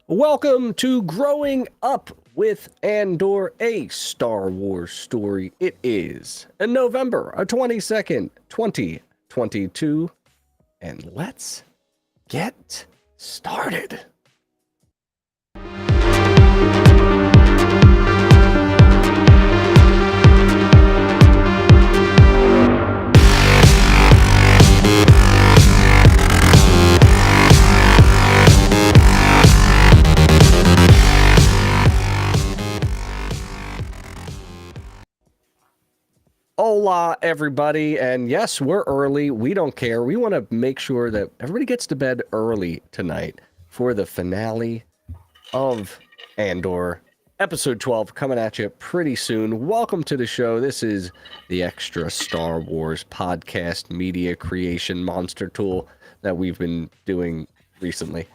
Welcome to Growing Up with Andor, a Star Wars story. It is November 22nd, 2022, and let's get started. Hola, everybody, and yes, we're early. We don't care. We want to make sure that everybody gets to bed early tonight for the finale of Andor, episode 12, coming at you pretty soon. Welcome to the show. This is the extra Star Wars podcast media creation monster tool that we've been doing recently.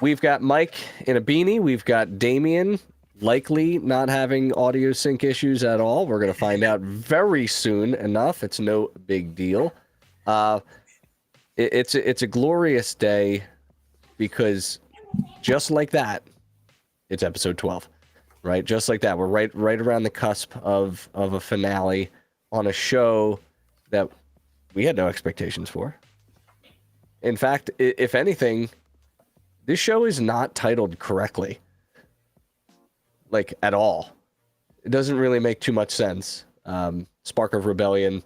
We've got Mike in a beanie. We've got Damien likely not having audio sync issues at all. We're going to find out very soon enough. It's no big deal. It's a glorious day because just like that, it's episode 12, right? Just like that. We're right around the cusp of a finale on a show that we had no expectations for. In fact, if anything, this show is not titled correctly. Like, at all. It doesn't really make too much sense. Spark of Rebellion.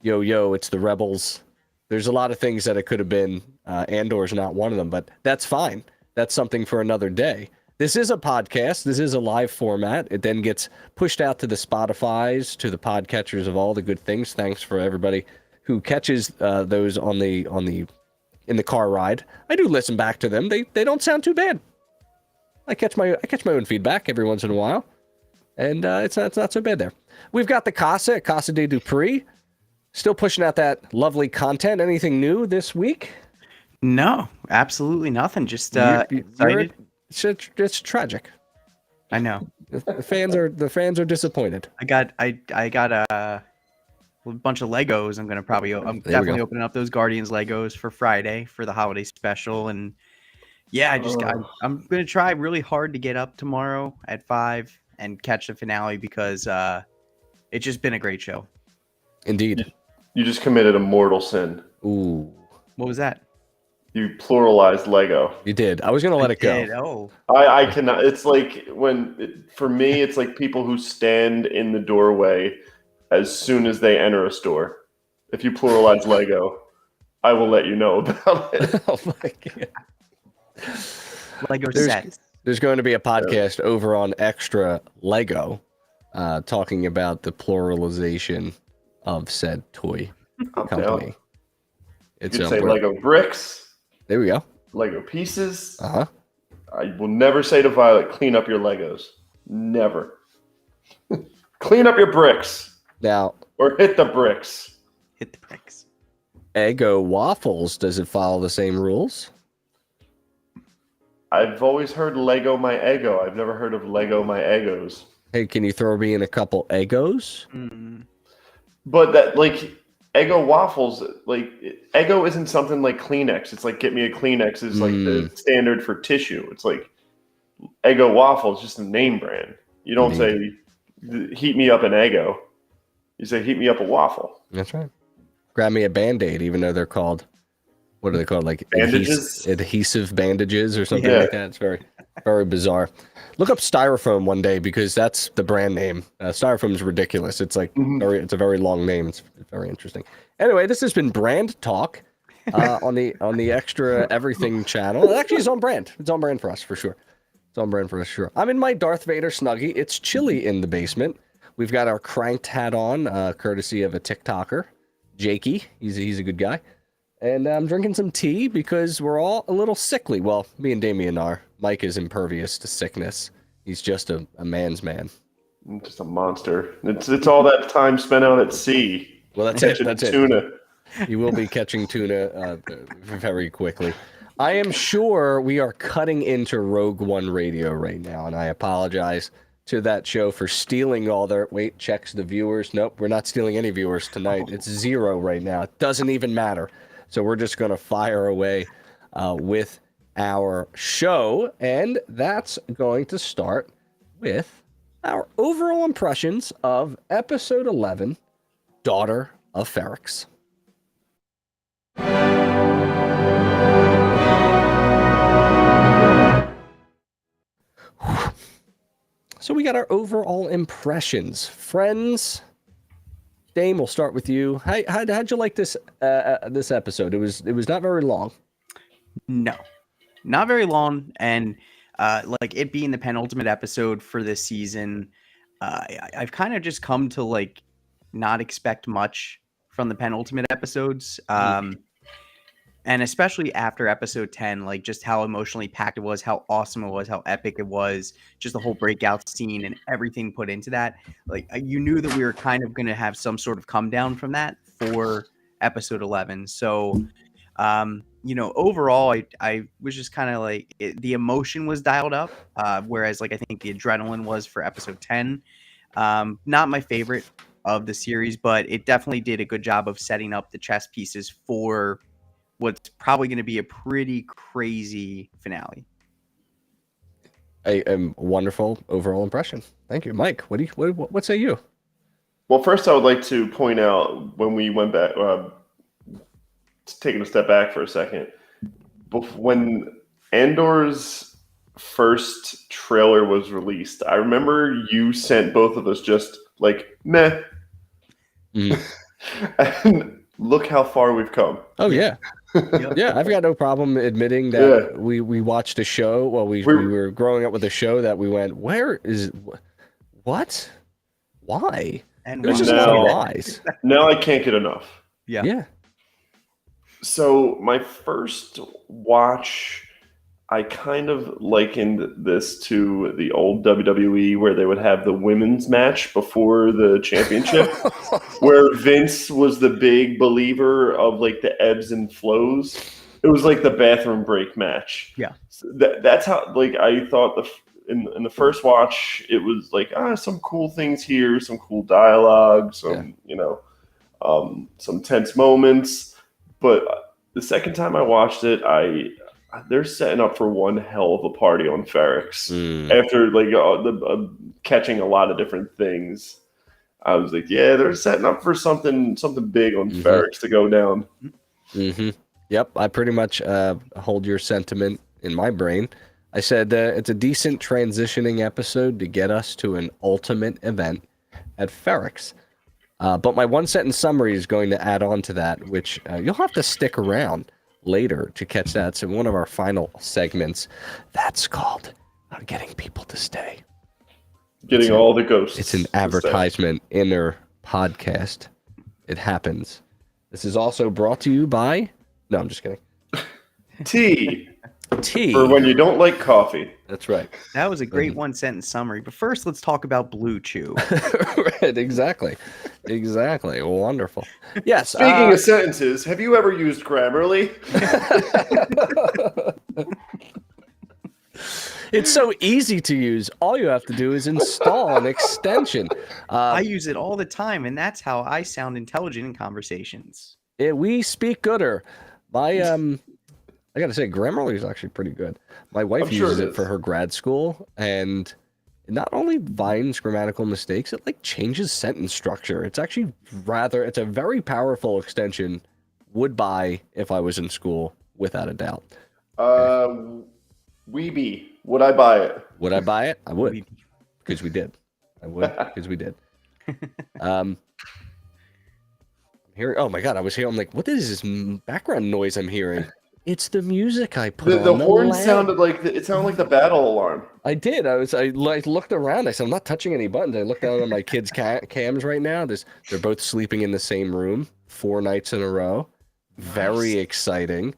Yo, it's the Rebels. There's a lot of things that it could have been. Andor's not one of them, but that's fine. That's something for another day. This is a podcast. This is a live format. It then gets pushed out to the Spotifys, to the podcatchers of all the good things. Thanks for everybody who catches those in the car ride. I do listen back to them. They don't sound too bad. I catch my own feedback every once in a while, and it's not so bad there. We've got the Casa de Dupree, still pushing out that lovely content. Anything new this week? No, absolutely nothing. Just excited. It's tragic. I know. The fans are disappointed. I got a bunch of Legos. I'm definitely opening up those Guardians Legos for Friday for the holiday special. And yeah, I'm gonna try really hard to get up tomorrow at 5 and catch the finale because it's just been a great show. Indeed. You just committed a mortal sin. Ooh. What was that? You pluralized Lego. You did. I was gonna let it go. Oh. I cannot. It's like for me, it's like people who stand in the doorway as soon as they enter a store. If you pluralize Lego, I will let you know about it. Oh my god. Lego sets. There's going to be a podcast over on Extra Lego talking about the pluralization of said toy company. You could say Lego bricks. There we go. Lego pieces. Uh-huh. I will never say to Violet, clean up your Legos. Never. Clean up your bricks. Now. Or hit the bricks. Hit the bricks. Eggo waffles. Does it follow the same rules? I've always heard Lego my ego. I've never heard of Lego my egos. Hey, can you throw me in a couple Eggos? Mm. But that, like, Eggo waffles, like, Eggo isn't something like Kleenex. It's like, get me a Kleenex is like the standard for tissue. It's like, Eggo waffles, just a name brand. You don't say, heat me up an Eggo. You say, heat me up a waffle. That's right. Grab me a Band-Aid, even though they're called, what are they called? Like bandages? Adhesive bandages or something like that. It's very, very bizarre. Look up Styrofoam one day because that's the brand name. Styrofoam is ridiculous. It's like it's a very long name. It's very interesting. Anyway, this has been Brand Talk on the Extra Everything channel. It actually is on brand. It's on brand for us for sure. It's on brand for us, sure. I'm in my Darth Vader Snuggie. It's chilly in the basement. We've got our cranked hat on, courtesy of a TikToker, Jakey. He's a good guy. And I'm drinking some tea because we're all a little sickly. Well, me and Damien are. Mike is impervious to sickness. He's just a man's man. Just a monster. It's all that time spent out at sea. Well, that's it. That's tuna. You will be catching tuna very quickly. I am sure we are cutting into Rogue One Radio right now, and I apologize to that show for stealing all their... Wait, checks the viewers. Nope, we're not stealing any viewers tonight. It's 0 right now. It doesn't even matter. So we're just going to fire away with our show, and that's going to start with our overall impressions of episode 11, Daughter of Ferrix. So we got our overall impressions. Friends, Dame, we'll start with you. How'd you like this this episode? It was not very long. No, not very long, and like it being the penultimate episode for this season, I've kind of just come to like not expect much from the penultimate episodes. And especially after episode 10, like just how emotionally packed it was, how awesome it was, how epic it was, just the whole breakout scene and everything put into that. Like you knew that we were kind of going to have some sort of come down from that for episode 11. So, overall, I was just kind of like the emotion was dialed up, whereas like I think the adrenaline was for episode 10. Not my favorite of the series, but it definitely did a good job of setting up the chess pieces for what's probably going to be a pretty crazy finale. A wonderful overall impression. Thank you, Mike. What say you? Well, first I would like to point out when we went back, taking a step back for a second, when Andor's first trailer was released, I remember you sent both of us just like meh, and look how far we've come. Oh yeah. Yeah, I've got no problem admitting that we watched a show. Well, we were growing up with a show that we went, what? Why? And there's just a lot of lies. Now I can't get enough. Yeah. So my first watch, I kind of likened this to the old WWE where they would have the women's match before the championship, where Vince was the big believer of like the ebbs and flows. It was like the bathroom break match. Yeah. So that's how like I thought in the first watch, it was like, some cool things here, some cool dialogue, some tense moments. But the second time I watched it, they're setting up for one hell of a party on Ferrix. After like catching a lot of different things, I was like, yeah, they're setting up for something big on Ferrix to go down. Yep, I pretty much hold your sentiment in my brain. I said it's a decent transitioning episode to get us to an ultimate event at Ferrix. But my one sentence summary is going to add on to that, which you'll have to stick around later to catch that. So one of our final segments, that's called getting people to stay. Getting all the ghosts. It's an advertisement in our podcast. It happens. This is also brought to you by... No, I'm just kidding. Tea. For when you don't like coffee. That's right. That was a great one sentence summary. But first, let's talk about Blue Chew. Right, exactly. Wonderful. Yes. Speaking of sentences, have you ever used Grammarly? It's so easy to use. All you have to do is install an extension. I use it all the time, and that's how I sound intelligent in conversations. We speak gooder. I gotta say, Grammarly is actually pretty good. My wife uses it for her grad school, and it not only finds grammatical mistakes, it like changes sentence structure. It's actually it's a very powerful extension. Would buy if I was in school, without a doubt. Weeby, would I buy it? Would I buy it? I would, because we did. I would, because we did. Hearing, oh my god, I was hearing, I'm like, what is this background noise I'm hearing? It's the music I put on. The horn sounded like the battle alarm. I did. I looked around. I said, I'm not touching any buttons. I looked down at my kids' cams right now. They're both sleeping in the same room 4 nights in a row. Nice. Very exciting.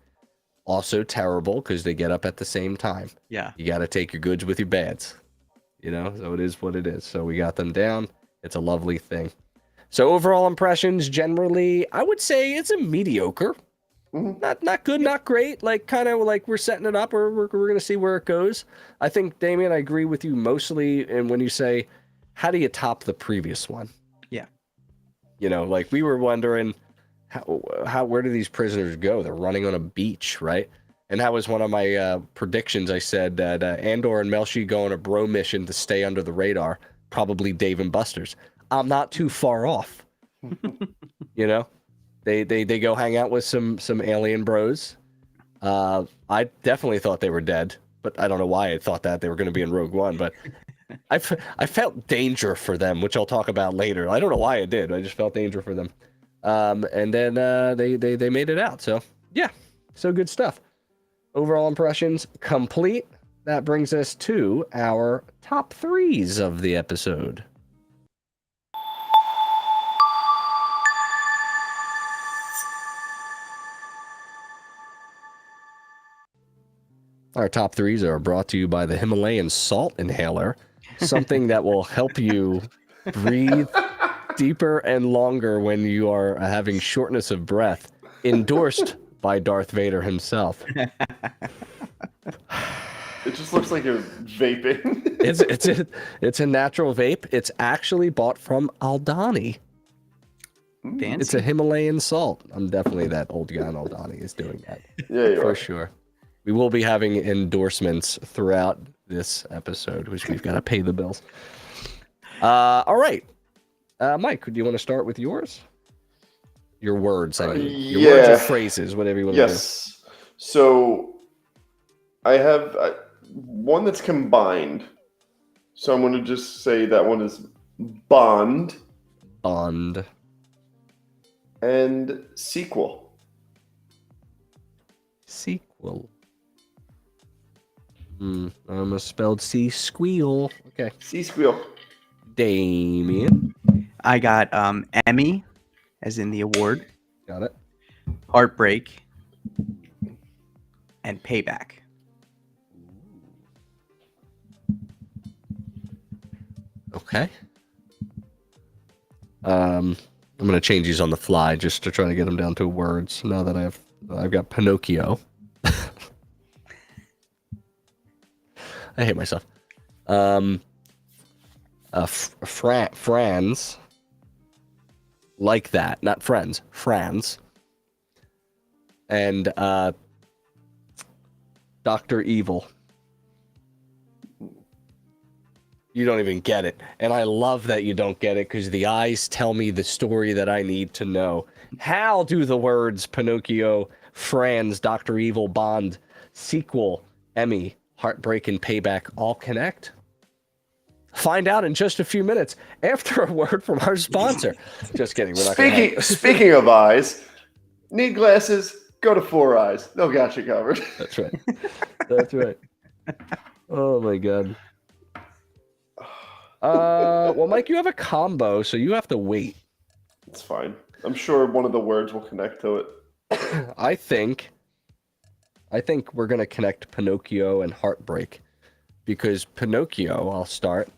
Also terrible because they get up at the same time. Yeah. You got to take your goods with your bads. So it is what it is. So we got them down. It's a lovely thing. So overall impressions, generally, I would say it's a mediocre. Not good, not great. Like kind of like we're setting it up, or we're going to see where it goes. I think, Damien, I agree with you mostly. And when you say, how do you top the previous one? Yeah. Like we were wondering, where do these prisoners go? They're running on a beach, right? And that was one of my predictions. I said that Andor and Melshi go on a bro mission to stay under the radar, probably Dave and Buster's. I'm not too far off. You know, they go hang out with some alien bros. I definitely thought they were dead, but I don't know why I thought that they were going to be in Rogue One. But I felt danger for them, which I'll talk about later. I don't know why I did. I just felt danger for them. And then they made it out. So yeah, so good stuff. Overall impressions complete. That brings us to our top threes of the episode. Our top threes are brought to you by the Himalayan salt inhaler, something that will help you breathe deeper and longer when you are having shortness of breath. Endorsed by Darth Vader himself. It just looks like you're vaping. It's a natural vape. It's actually bought from Aldani. Fancy. It's a Himalayan salt. I'm definitely that old guy in Aldani is doing that. Yeah, you for are. sure. We will be having endorsements throughout this episode, which we've got to pay the bills. All right. Mike, do you want to start with yours? Your words, I mean. Your words or phrases, whatever you want to do. Yes. So I have one that's combined. So I'm going to just say that one is Bond Bond. and sequel. Sequel. Almost spelled C-squeal. Okay. Squeal. Damien. I got Emmy, as in the award, Got it. Heartbreak, and Payback. Okay. I'm gonna change these on the fly just to try to get them down to words. Now that I've got Pinocchio. I hate myself. Franz. Like that, not friends. Franz. And Dr. Evil. You don't even get it. And I love that you don't get it because the eyes tell me the story that I need to know. How do the words Pinocchio, Franz, Dr. Evil, Bond, sequel, Emmy, Heartbreak, and Payback all connect? Find out in just a few minutes after a word from our sponsor. Just kidding. We're not Speaking of eyes, need glasses, go to Four Eyes. They'll got you covered. That's right. That's right. Oh, my God. Well, Mike, you have a combo, so you have to wait. It's fine. I'm sure one of the words will connect to it. I think we're going to connect Pinocchio and Heartbreak because Pinocchio, I'll start,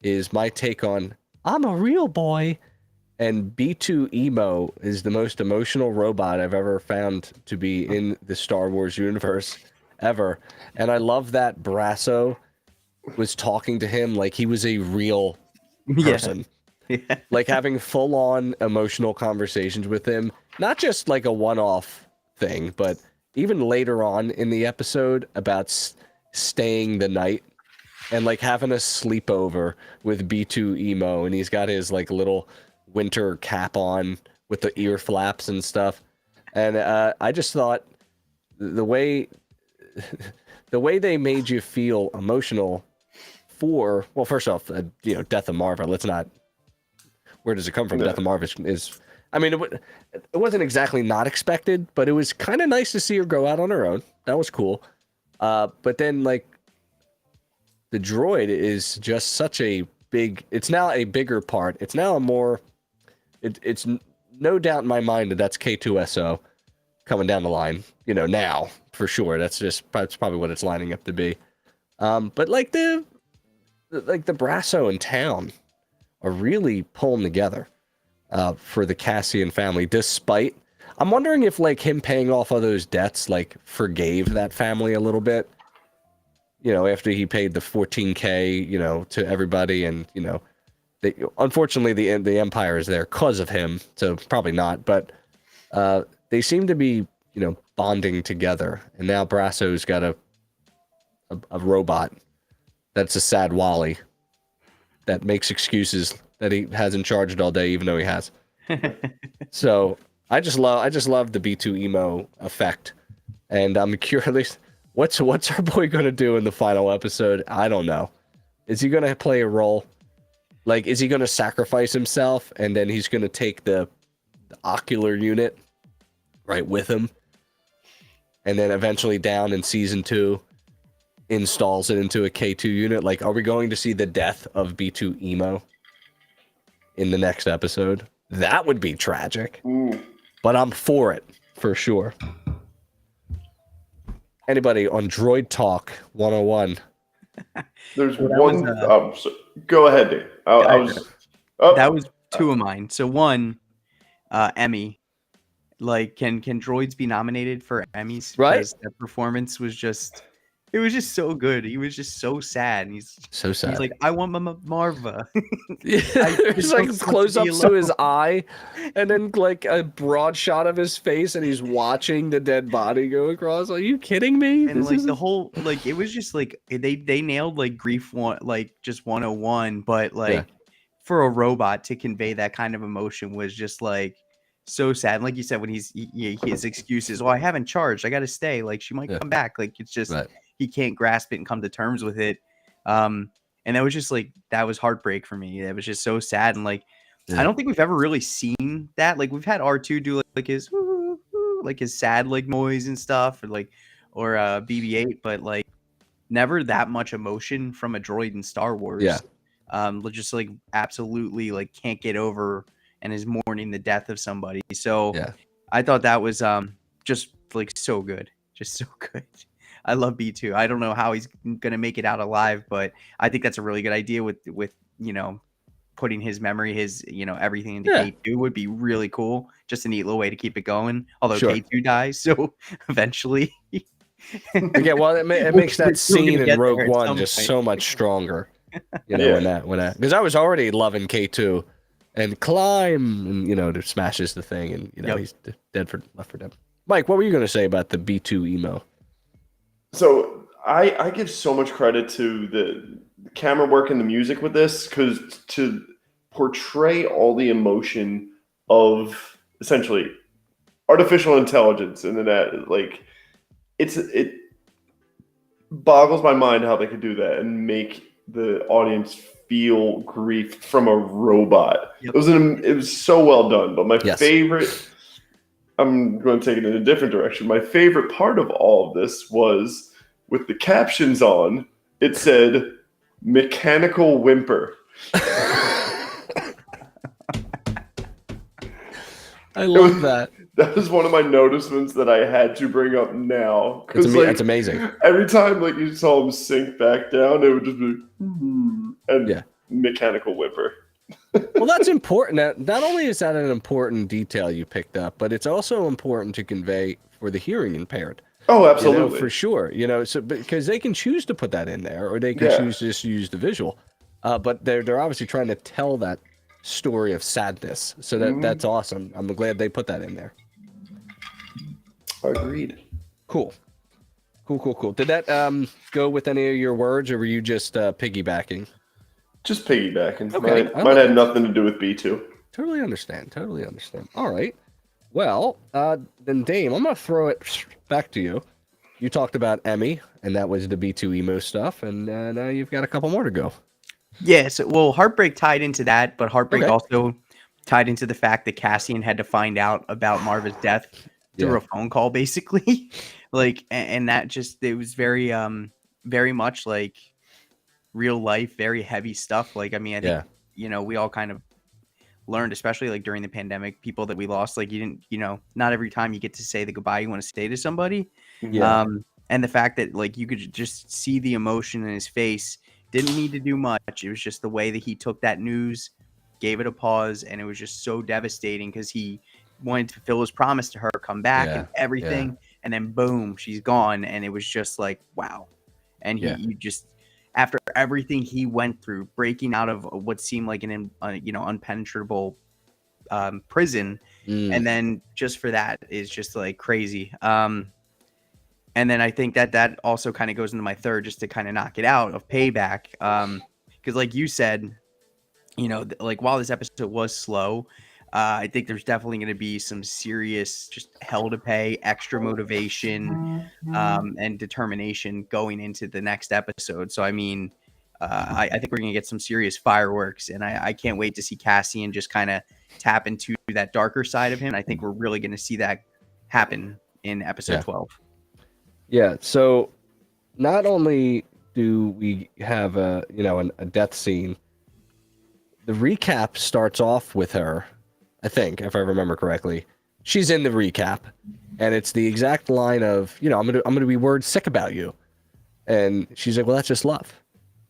is my take on I'm a real boy, and B2 Emo is the most emotional robot I've ever found to be in the Star Wars universe ever. And I love that Brasso was talking to him like he was a real person. Yeah. Like having full-on emotional conversations with him. Not just like a one-off thing, but even later on in the episode about staying the night and like having a sleepover with B2 Emo, and he's got his like little winter cap on with the ear flaps and stuff. And I just thought the way they made you feel emotional for, well, first off, Death of Marva. Let's not. Where does it come from? Yeah. Death of Marva is. I mean, it wasn't exactly not expected, but it was kind of nice to see her go out on her own. That was cool. But then, like, the droid is just such a big. It's now a bigger part. It's now a more. It's no doubt in my mind that that's K2SO coming down the line. Now for sure. That's probably what it's lining up to be. But like the Brasso in town are really pulling together for the Cassian family, despite I'm wondering if like him paying off all those debts like forgave that family a little bit, after he paid the $14K, to everybody. And, unfortunately the Empire is there because of him. So probably not, but they seem to be, bonding together. And now Brasso's got a robot that's a sad Wally that makes excuses that he hasn't charged all day, even though he has. So I just love the B2 emo effect, and I'm curious, what's our boy gonna do in the final episode? I don't know. Is he gonna play a role? Like, is he gonna sacrifice himself, and then he's gonna take the ocular unit right with him, and then eventually down in season 2 installs it into a K2 unit? Like, are we going to see the death of B2 emo in the next episode? That would be tragic. Ooh. But I'm for it, for sure. Anybody on Droid Talk 101? There's one. Go ahead, Dave. That was 2 of mine. So 1, Emmy. Like, can droids be nominated for Emmys? Right. Because that performance was just... It was just so good. He was just so sad. And he's So sad. He's like, I want Marva. There's like close-ups to his eye, and then like a broad shot of his face, and he's watching the dead body go across. Are you kidding me? And like the whole, like, it was just like they nailed like grief just 101, but like for a robot to convey that kind of emotion was just like so sad. And like you said, when his excuses, well, I haven't charged, I got to stay. Like, she might come back. Like, it's just he can't grasp it and come to terms with it. And that was just like, that was heartbreak for me. That was just so sad. And like, I don't think we've ever really seen that. Like, we've had R2 do like his like his sad like noise and stuff, or BB-8, but like never that much emotion from a droid in Star Wars. Just like absolutely like can't get over and is mourning the death of somebody. So I thought that was just like so good, just so good. I love B2. I don't know how he's gonna make it out alive, but I think that's a really good idea with putting his memory, his everything into K2 would be really cool. Just a neat little way to keep it going. Although K2 dies, so eventually. Well, it makes that scene in Rogue One just so much stronger. When that because I was already loving K2 and climb, and it smashes the thing, and he's left for dead. Mike, what were you going to say about the B2 emo? So I give so much credit to the camera work and the music with this, because to portray all the emotion of essentially artificial intelligence and then that, like, it boggles my mind how they could do that and make the audience feel grief from a robot. It was so well done. But my favorite, I'm going to take it in a different direction. My favorite part of all of this was with the captions on. It said "mechanical whimper." I love that. That was one of my notices that I had to bring up now. It's amazing. Every time you saw him sink back down, it would just be and mechanical whimper. Well, that's important. Not only is that an important detail you picked up, but it's also important to convey for the hearing impaired. Oh, absolutely. For sure. So because they can choose to put that in there, or they can choose to just use the visual. But they're obviously trying to tell that story of sadness. So that's awesome. I'm glad they put that in there. Agreed. Cool. Did that go with any of your words, or were you just piggybacking? Just piggybacking. Okay. Mine had nothing to do with B2. Totally understand. All right. Well, then Dame, I'm going to throw it back to you. You talked about Emmy, and that was the B2 emo stuff, and now you've got a couple more to go. Yes. Well, Heartbreak tied into that, but Heartbreak also tied into the fact that Cassian had to find out about Marva's death through a phone call, basically. Like, and that just, it was very, very much like real life, very heavy stuff. Like, I mean, I think, we all kind of learned, especially like during the pandemic, people that we lost, like, you didn't, not every time you get to say the goodbye you want to say to somebody. And the fact that like you could just see the emotion in his face, didn't need to do much. It was just the way that he took that news, gave it a pause, and it was just so devastating because he wanted to fulfill his promise to her, come back and everything, and then boom, she's gone, and it was just like, wow. And he just, after everything he went through, breaking out of what seemed like an unpenetrable prison, And then just for that is just like crazy. And then I think that also kind of goes into my third, just to kind of knock it out, of Payback. Because like you said, like while this episode was slow, I think there's definitely going to be some serious just hell to pay, extra motivation, and determination going into the next episode. So I mean, I think we're going to get some serious fireworks, and I can't wait to see Cassian just kind of tap into that darker side of him. I think we're really going to see that happen in episode 12. Yeah. So not only do we have a death scene, the recap starts off with her, I think, if I remember correctly. She's in the recap, and it's the exact line of, I'm gonna be word sick about you. And she's like, well, that's just love.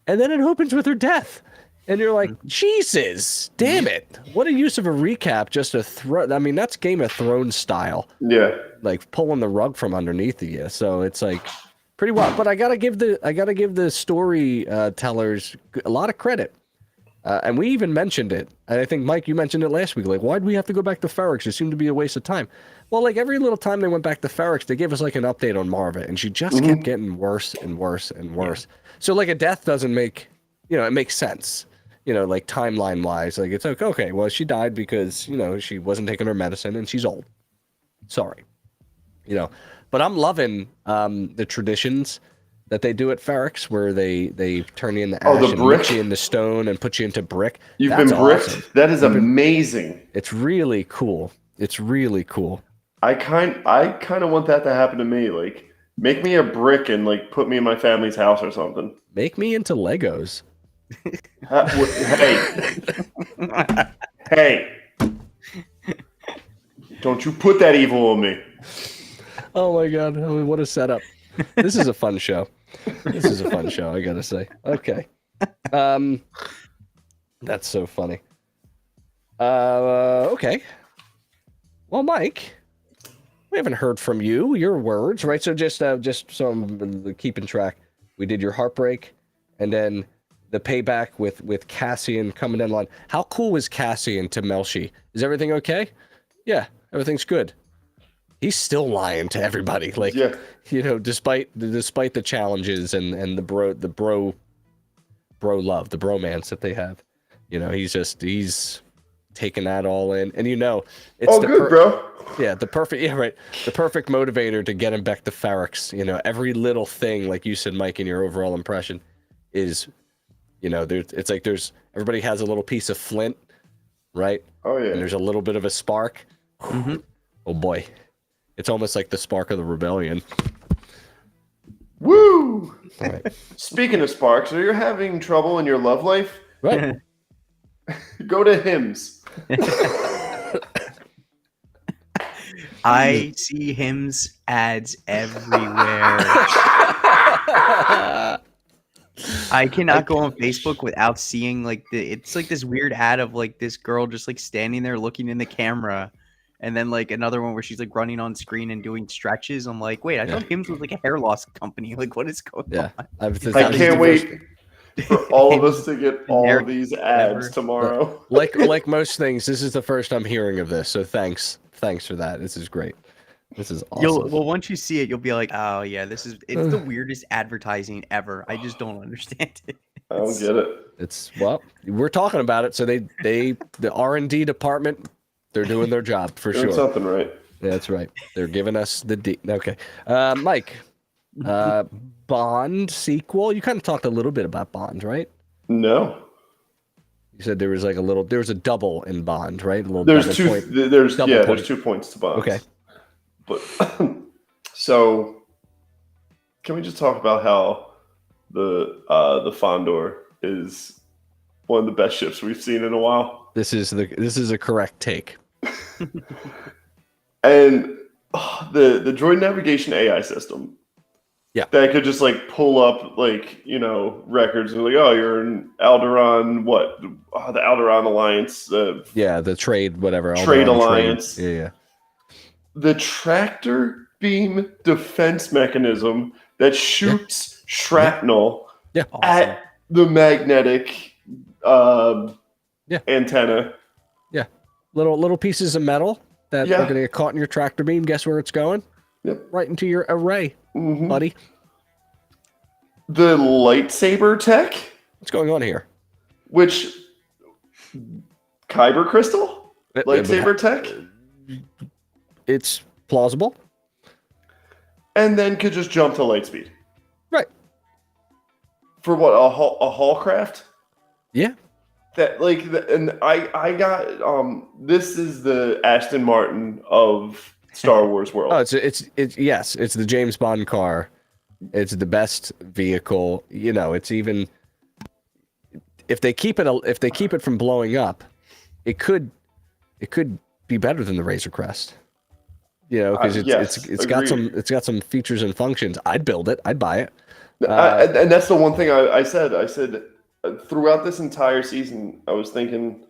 And then it opens with her death. And you're like, Jesus, damn it. What a use of a recap just to throw. I mean, that's Game of Thrones style. Yeah. Like pulling the rug from underneath you. So it's like pretty wild. But I gotta give the storytellers a lot of credit. And we even mentioned it. And I think, Mike, you mentioned it last week. Like, why'd we have to go back to Ferrix? It seemed to be a waste of time. Well, like every little time they went back to Ferrix, they gave us like an update on Marva, and she just kept getting worse and worse and worse. Yeah. So like a death doesn't make, it makes sense. Like timeline wise, like it's like, okay, well, she died because, she wasn't taking her medicine and she's old. Sorry. But I'm loving the traditions that they do at Ferrix, where they turn you into ash and mix you into stone and put you into brick. You've been bricked? Awesome. That is amazing. It's really cool. It's really cool. I kind of want that to happen to me. Like, make me a brick and like put me in my family's house or something. Make me into Legos. Hey, don't you put that evil on me. Oh my God, what a setup. This is a fun show. This is a fun show, I gotta say. Okay. That's so funny. Okay. Well, Mike, we haven't heard from you, your words, right? So just so I'm keeping track. We did your heartbreak, and then the payback with Cassian coming in line. How cool was Cassian to Melshi? Is everything okay? Yeah, everything's good. He's still lying to everybody, like, despite the challenges and the bro love, the bromance that they have. He's taking that all in, and it's bro. Yeah, the perfect motivator to get him back to Ferrix. Every little thing, like you said, Mike, in your overall impression, is, there's everybody has a little piece of flint, right? Oh yeah. And there's a little bit of a spark. Mm-hmm. Oh boy. It's almost like the spark of the rebellion. Woo! All right. Speaking of sparks, are you having trouble in your love life? Right. Go to Hymns. I see Hymns ads everywhere. I cannot go on Facebook without seeing it's like this weird ad of like this girl just like standing there looking in the camera. And then like another one where she's like running on screen and doing stretches. I'm like, wait, I thought Hims was like a hair loss company. Like, what is going on? I can't wait for all of us to get all of these ads tomorrow. Like most things, this is the first I'm hearing of this. So thanks for that. This is great. This is awesome. Well, once you see it, you'll be like, oh yeah, it's the weirdest advertising ever. I just don't understand it. I don't get it. We're talking about it. So the R&D department, they're doing their job for sure. Something right. Yeah, that's right. They're giving us the okay. Mike, Bond sequel. You kind of talked a little bit about Bond, right? No. You said there was a double in Bond, right? There's 2 points to Bond. Okay. But so can we just talk about how the Fondor is one of the best ships we've seen in a while? This is a correct take. And the droid navigation AI system. Yeah. That could just like pull up records and like, oh, you're in Alderaan, what? The Alderaan Alliance. The trade, whatever. Trade Alliance. Trade. Yeah. The tractor beam defense mechanism that shoots shrapnel at the magnetic antenna. Yeah. Little pieces of metal that are going to get caught in your tractor beam, guess where it's going? Yep. Right into your array, buddy. The lightsaber tech? What's going on here? Which kyber crystal? Lightsaber tech? It's plausible. And then could just jump to light speed. Right. For what, a Hallcraft? Yeah. That and I got this is the Aston Martin of Star Wars world. Oh, it's yes, it's the James Bond car. It's the best vehicle. You know, it's even if they keep it from blowing up, it could be better than the Razor Crest. You know, because it's got some features and functions. I'd build it. I'd buy it. And that's the one thing I said. I said throughout this entire season, I was thinking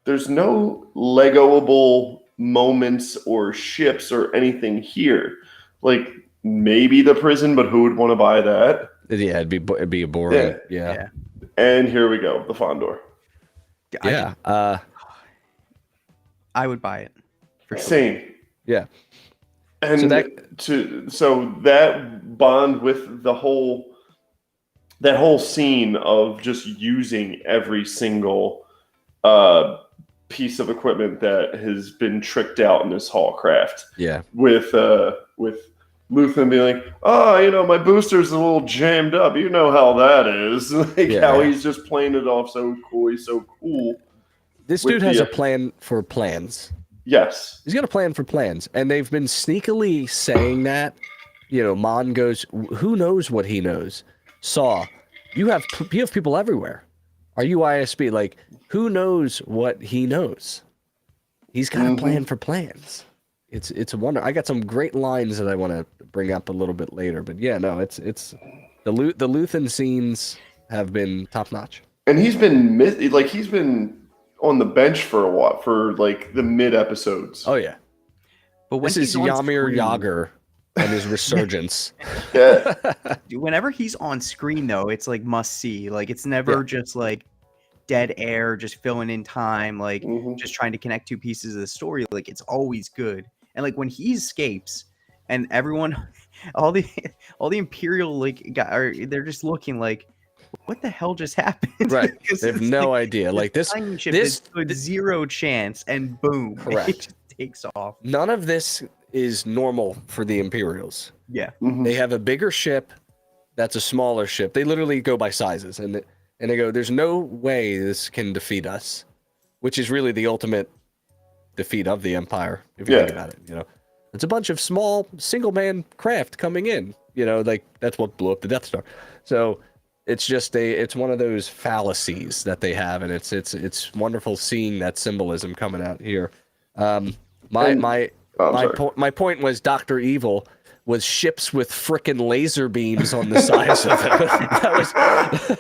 there's no Legoable moments or ships or anything here. Like maybe the prison, but who would want to buy that? Yeah, it'd be a boring. Yeah. And here we go, the Fondor. Yeah. I would buy it. For sure. Same. Yeah. And so that bond with that whole scene of just using every single piece of equipment that has been tricked out in this Hallcraft. Yeah. With Luthen being like, oh, my booster's a little jammed up. You know how that is. How he's just playing it off so cool. He's so cool. This dude has a plan for plans. Yes. He's got a plan for plans. And they've been sneakily saying that. Mon goes, who knows what he knows? Saw, you have people everywhere. Are you ISB? Like, who knows what he knows? He's got a plan for plans. It's a wonder. I got some great lines that I want to bring up a little bit later. But yeah, no, it's the Luthen scenes have been top notch. And he's been on the bench for a while, for the mid episodes. Oh yeah. But when this is Ymir Yager and his resurgence. Yeah. Whenever he's on screen though, it's must see. It's never just dead air, just filling in time, just trying to connect two pieces of the story. It's always good. And when he escapes and everyone, all the Imperial they're just looking what the hell just happened? Right. They have no idea. This zero chance, and boom. Correct. It just takes off. None of this is normal for the Imperials. Yeah. They have a bigger ship that's a smaller ship. They literally go by sizes, and they go, there's no way this can defeat us, which is really the ultimate defeat of the Empire, if you think about it. It's a bunch of small single-man craft coming in. That's what blew up the Death Star. So it's just it's one of those fallacies that they have, and it's wonderful seeing that symbolism coming out here. My point was Dr. Evil was ships with frickin' laser beams on the sides of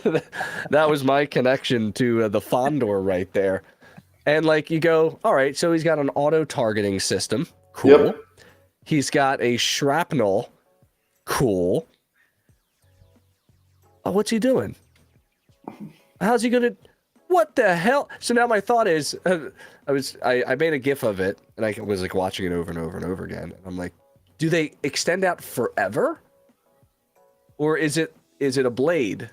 it. That was my connection to the Fondor right there. And you go, all right, so he's got an auto targeting system. Cool. Yep. He's got a shrapnel. Cool. Oh, what's he doing? How's he gonna? What the hell? So now my thought is, I made a GIF of it, and I was watching it over and over and over again. And I'm like, do they extend out forever, or is it a blade?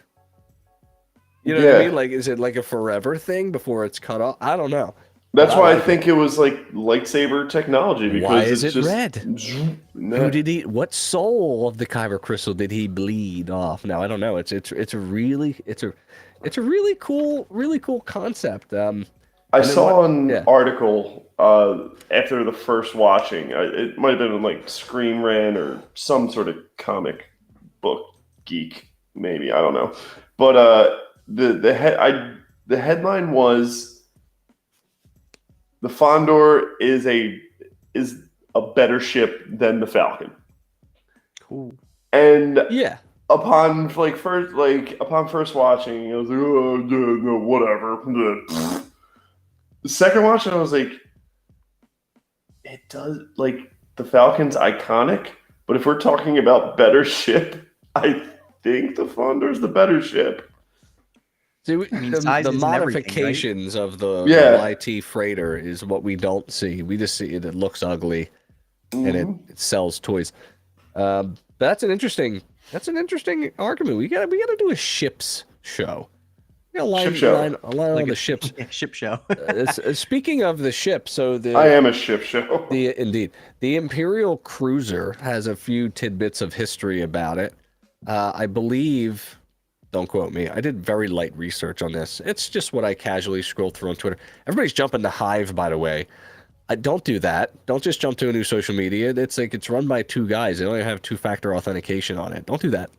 You know what I mean? Is it a forever thing before it's cut off? I don't know. That's why I think it was lightsaber technology. Because why is it just red? Who did he? What soul of the kyber crystal did he bleed off? No, I don't know. It's a really cool concept. I saw an article after the first watching. It might have been Screen Rant or some sort of comic book geek, maybe, I don't know. But the headline was, the Fondor is a better ship than the Falcon. Cool. And upon first watching, I was like, oh no, whatever. The second watch, I was like, it does, the Falcon's iconic, but if we're talking about better ship, I think the Fondor's the better ship. See, I mean, the sizes and everything, right? modifications of the Yeah. YT freighter is what we don't see. We just see it. It looks ugly, and it sells toys. But that's an interesting argument. We gotta do a ships show. We gotta line, Ship show. line Like on the ships. ship show. Speaking of the ship, so I am a ship show. the Imperial cruiser has a few tidbits of history about it. I believe, don't quote me, I did very light research on this. It's just what I casually scroll through on Twitter. Everybody's jumping to Hive, by the way. Don't do that. Don't just jump to a new social media. It's like it's run by two guys. They only have two-factor authentication on it. Don't do that.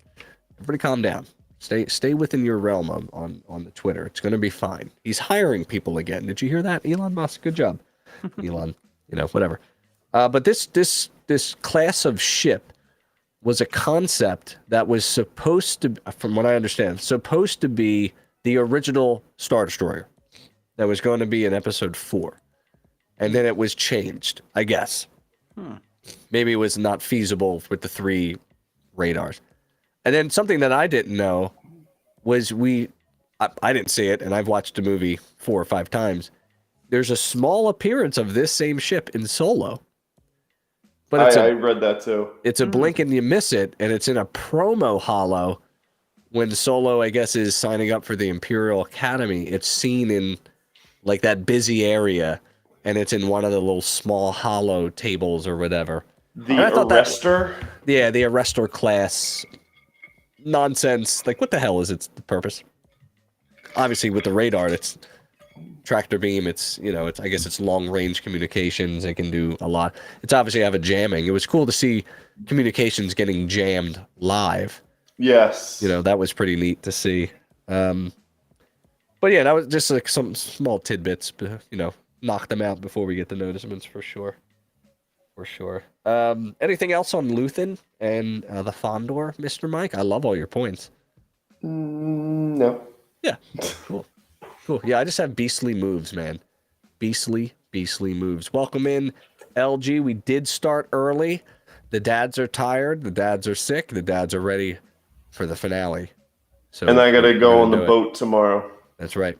Everybody calm down. Stay within your realm on the Twitter. It's going to be fine. He's hiring people again. Did you hear that, Elon Musk? Good job, Elon. Whatever. But this class of ship was a concept that was supposed to, from what I understand, supposed to be the original Star Destroyer that was going to be in Episode 4. And then it was changed, I guess. Maybe it was not feasible with the 3 radars. And then something that I didn't know was I didn't see it, and I've watched the movie 4 or 5 times. There's a small appearance of this same ship in Solo. But I read that too. It's a blink and you miss it, and it's in a promo holo when Solo, I guess, is signing up for the Imperial Academy. It's seen in like that busy area, and it's in one of the little small holo tables or whatever. The Arrestor? Yeah, the Arrestor class nonsense. Like, what the hell is its purpose? Obviously, with the radar, it's tractor beam. It's I guess it's long range communications. It can do a lot. It's obviously have a jamming. It was cool to see communications getting jammed live. Yes. That was pretty neat to see. But yeah, that was just like some small tidbits. Knock them out before we get the noticements for sure. For sure. Anything else on Luthen and the Fondor, Mr. Mike? I love all your points. No. Yeah. Cool. Yeah, I just have beastly moves, man. Beastly moves. Welcome in, LG. We did start early. The dads are tired. The dads are sick. The dads are ready for the finale. So and I gotta go on the boat tomorrow. That's right.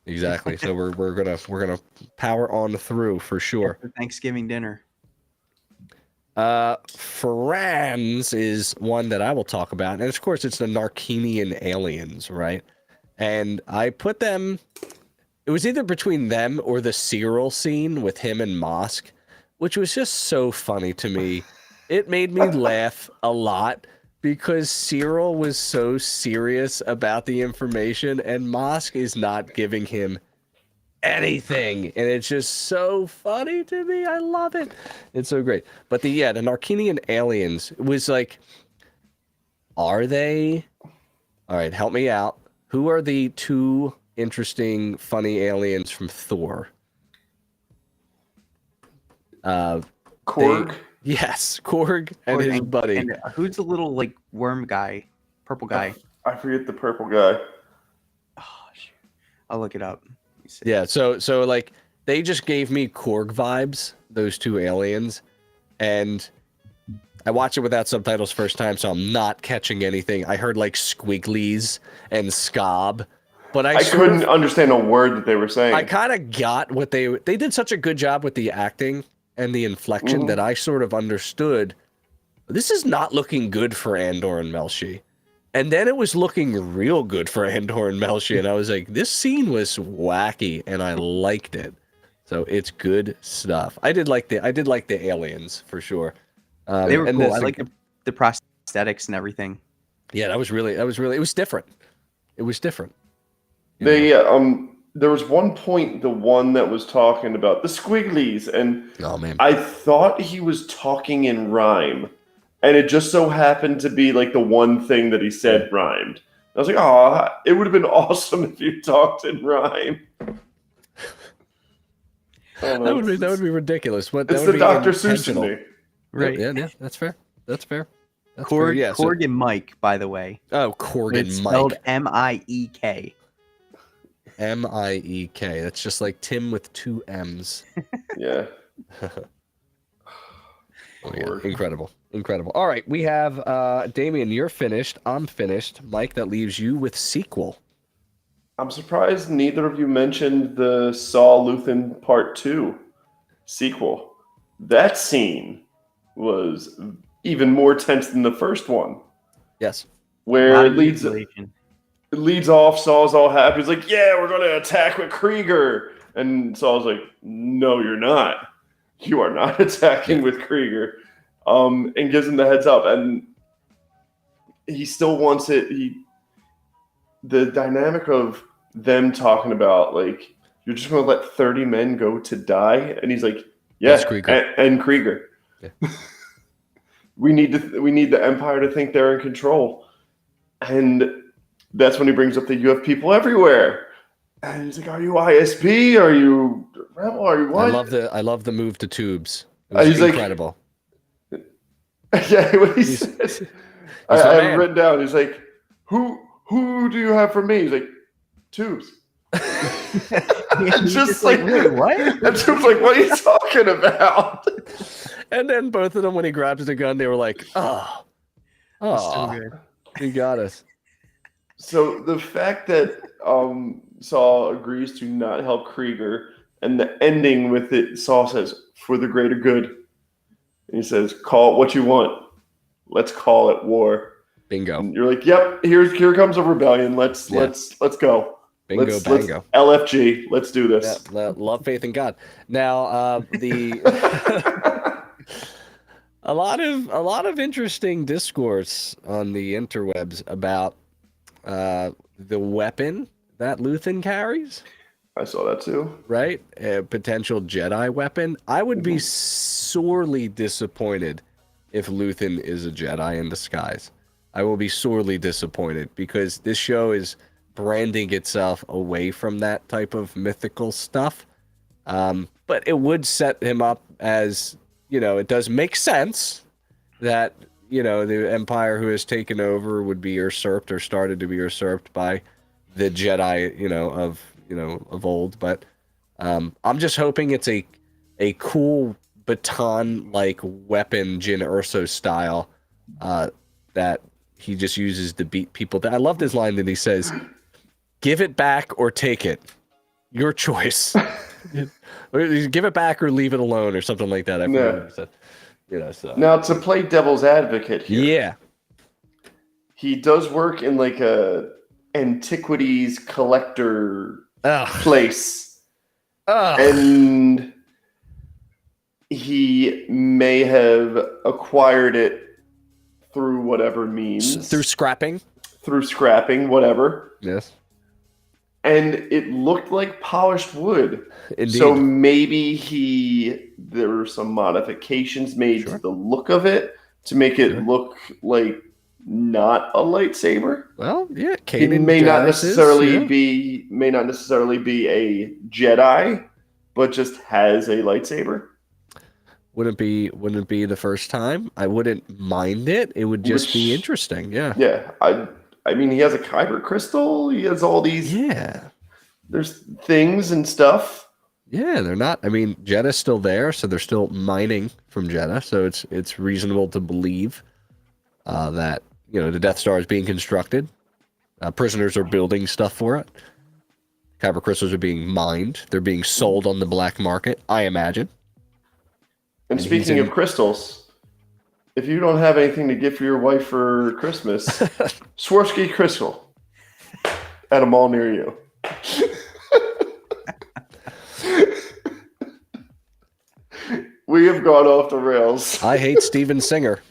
Exactly. So we're gonna power on through for sure. After Thanksgiving dinner. Franz is one that I will talk about, and of course it's the Narkinian aliens, right? And I put them. It was either between them or the Cyril scene with him and Mosk, which was just so funny to me. It made me laugh a lot because Cyril was so serious about the information, and Mosk is not giving him anything, and it's just so funny to me. I love it. It's so great. But the Narkinian aliens was like, are they? All right, help me out. Who are the 2 interesting, funny aliens from Thor? Korg? Yes, Korg and his buddy. And who's the little like worm guy, purple guy? I forget the purple guy. Oh, shoot. I'll look it up. Yeah, so like they just gave me Korg vibes, those 2 aliens, and I watched it without subtitles first time, so I'm not catching anything. I heard like squigglies and scob, but I couldn't understand a word that they were saying. I kind of got what they did such a good job with the acting and the inflection that I sort of understood. This is not looking good for Andor and Melshi. And then it was looking real good for Andor and Melshi, and I was like, this scene was wacky, and I liked it. So it's good stuff. I did like the aliens for sure. They were cool. I like the prosthetics and everything. Yeah, it was different. It was different. There was one point, the one that was talking about the squigglies, and oh man, I thought he was talking in rhyme, and it just so happened to be like the one thing that he said rhymed. I was like, oh, it would have been awesome if you talked in rhyme. That would be ridiculous. But it's the Dr. Seuss in me. Right. Yeah, that's fair. Korg, yeah, Korg and Mike, by the way. Oh, Korg and Mike. Spelled M-I-E-K. M-I-E-K. That's just like Tim with 2 M's. Yeah. Incredible. All right, we have Damien, you're finished. I'm finished. Mike, that leaves you with sequel. I'm surprised neither of you mentioned the Saul Luthen Part 2 sequel. That scene was even more tense than the first one. Yes. Where it leads off, Saul's all happy. He's like, yeah, we're going to attack with Krieger. And Saul's like, no, you're not. You are not attacking with Krieger. And gives him the heads up. And he still wants it. The dynamic of them talking about, like, you're just going to let 30 men go to die? And he's like, yes, Krieger. And Krieger. Yeah. We need the Empire to think they're in control. And that's when he brings up that you have people everywhere. And he's like, are you ISP? Are you Rebel? Are you what? I love the move to tubes. It was incredible. Yeah, what he says. I have it written down. He's like, who do you have for me? He's like, tubes. just like, wait, what? And Tubes like, what are you talking about? And then both of them, when he grabs the gun, they were like, oh, so good. He got us. So the fact that Saul agrees to not help Krieger, and the ending with it, Saul says, for the greater good. And he says, call it what you want. Let's call it war. Bingo. And you're like, yep, here comes a rebellion. Let's go. Bingo, bango. LFG. Let's do this. Yeah, love, faith in God. Now, a lot of interesting discourse on the interwebs about the weapon that Luthen carries. I saw that too. Right? A potential Jedi weapon. I would be sorely disappointed if Luthen is a Jedi in disguise. I will be sorely disappointed because this show is branding itself away from that type of mythical stuff. But it would set him up as, it does make sense that, the Empire who has taken over would be usurped or started to be usurped by the Jedi, of old. But I'm just hoping it's a cool baton-like weapon, Jyn Erso style, that he just uses to beat people. I loved his line that he says, give it back or take it. Your choice. Give it back or leave it alone or something like that. I forget what he said. So. Now, to play devil's advocate here. Yeah. He does work in like a antiquities collector place. And he may have acquired it through whatever means. Through scrapping, whatever. Yes. And it looked like polished wood. Indeed. So maybe there were some modifications made to the look of it to make it look like not a lightsaber. Well, yeah, It may not necessarily be a Jedi, but just has a lightsaber. Wouldn't it be the first time? I wouldn't mind it. It would just be interesting. Yeah. Yeah. I mean, he has a kyber crystal. He has all these. Yeah. There's things and stuff. Yeah, they're not. I mean, Jedda's still there, so they're still mining from Jeddah. So it's reasonable to believe that the Death Star is being constructed. Prisoners are building stuff for it. Kyber crystals are being mined. They're being sold on the black market, I imagine. And speaking of crystals. If you don't have anything to get for your wife for Christmas, Swarovski crystal at a mall near you. We have gone off the rails. I hate Steven Singer.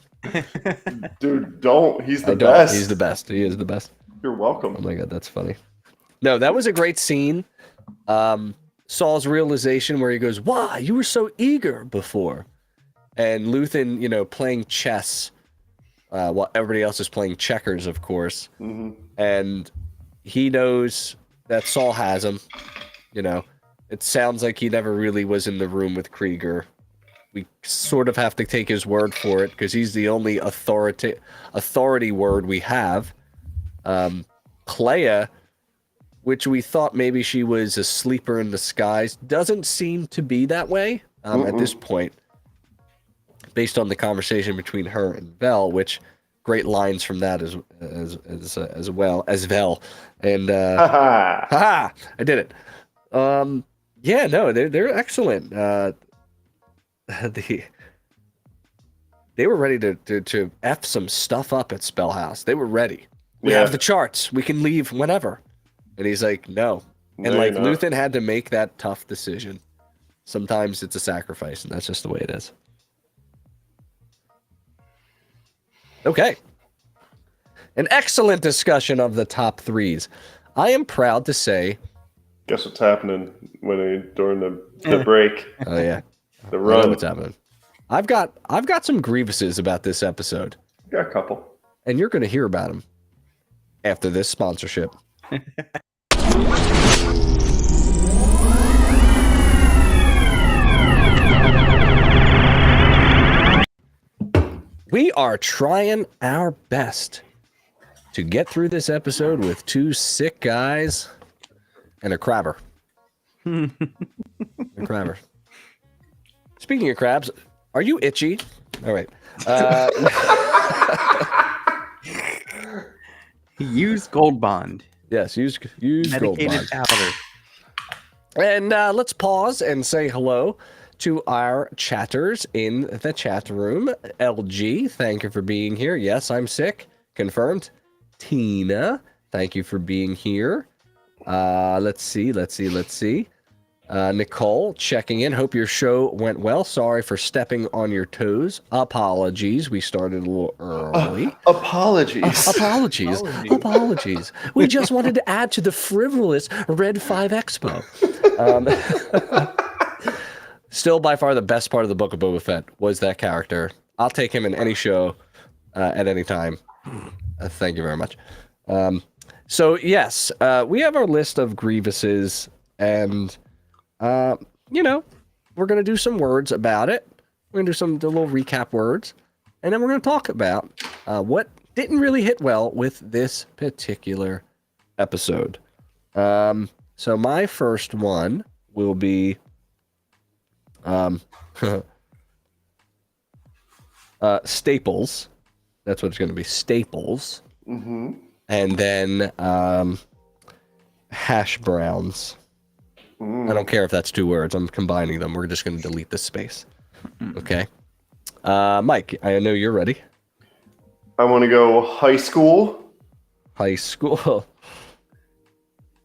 Dude, don't. He's the best. He's the best. He is the best. You're welcome. Oh my God, that's funny. No, that was a great scene. Saul's realization where he goes, "Why? You were so eager before." And Luthen, playing chess while everybody else is playing checkers, of course. Mm-hmm. And he knows that Saul has him. It sounds like he never really was in the room with Krieger. We sort of have to take his word for it because he's the only authority word we have. Clea, which we thought maybe she was a sleeper in disguise, doesn't seem to be that way at this point. Based on the conversation between her and Vel, which great lines from that as well. And haha, I did it. Yeah, no, they're excellent. They were ready to F some stuff up at Spellhouse. They were ready. We have the charts. We can leave whenever. And he's like, no. And like Luthen had to make that tough decision. Sometimes it's a sacrifice, and that's just the way it is. Okay. An excellent discussion of the top threes. I am proud to say. Guess what's happening during the break? Oh yeah, the run. I know what's happening. I've got some grievances about this episode. Got a couple, and you're going to hear about them after this sponsorship. We are trying our best to get through this episode with two sick guys and a crabber. A crabber. Speaking of crabs, are you itchy? All right. Use Gold Bond. Yes, use Gold Bond. Powder. And let's pause and say hello to our chatters in the chat room. LG, thank you for being here. Yes, I'm sick. Confirmed. Tina, thank you for being here. Let's see. Nicole, checking in. Hope your show went well. Sorry for stepping on your toes. Apologies. We started a little early. Apologies. We just wanted to add to the frivolous Red 5 Expo. Still, by far, the best part of the Book of Boba Fett was that character. I'll take him in any show at any time. Thank you very much. So, yes, we have our list of grievances, and, we're going to do some words about it. We're going to do the little recap words, and then we're going to talk about what didn't really hit well with this particular episode. So, my first one will be... staples. That's what it's going to be. Staples. Mm-hmm. And then hash browns. I don't care if that's two words. I'm combining them. We're just going to delete this space. Okay. Mike, I know you're ready. I want to go high school. High school.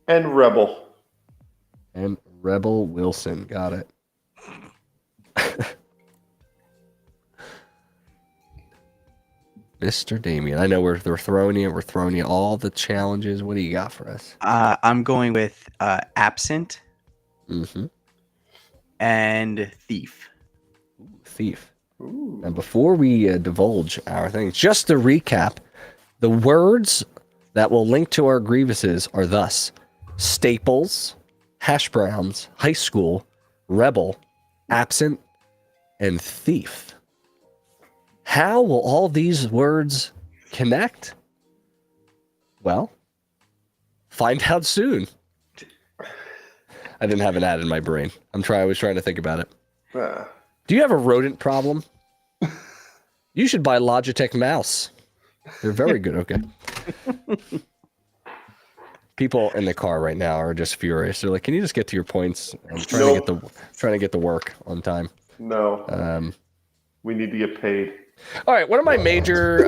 And Rebel. And Rebel Wilson. Got it. Mr. Damien, I know we're throwing you all the challenges. What do you got for us? I'm going with absent and thief. Thief. Ooh. And before we divulge our things, just to recap, the words that will link to our grievances are thus: staples, hash browns, high school, rebel, absent, and thief. How will all these words connect? Well, find out soon. I didn't have an ad in my brain. I was trying to think about it. Do you have a rodent problem? You should buy Logitech mouse. They're very good. Okay. People in the car right now are just furious. They're like, "Can you just get to your points?" I'm trying to get the work on time. No. We need to get paid. All right. One of my major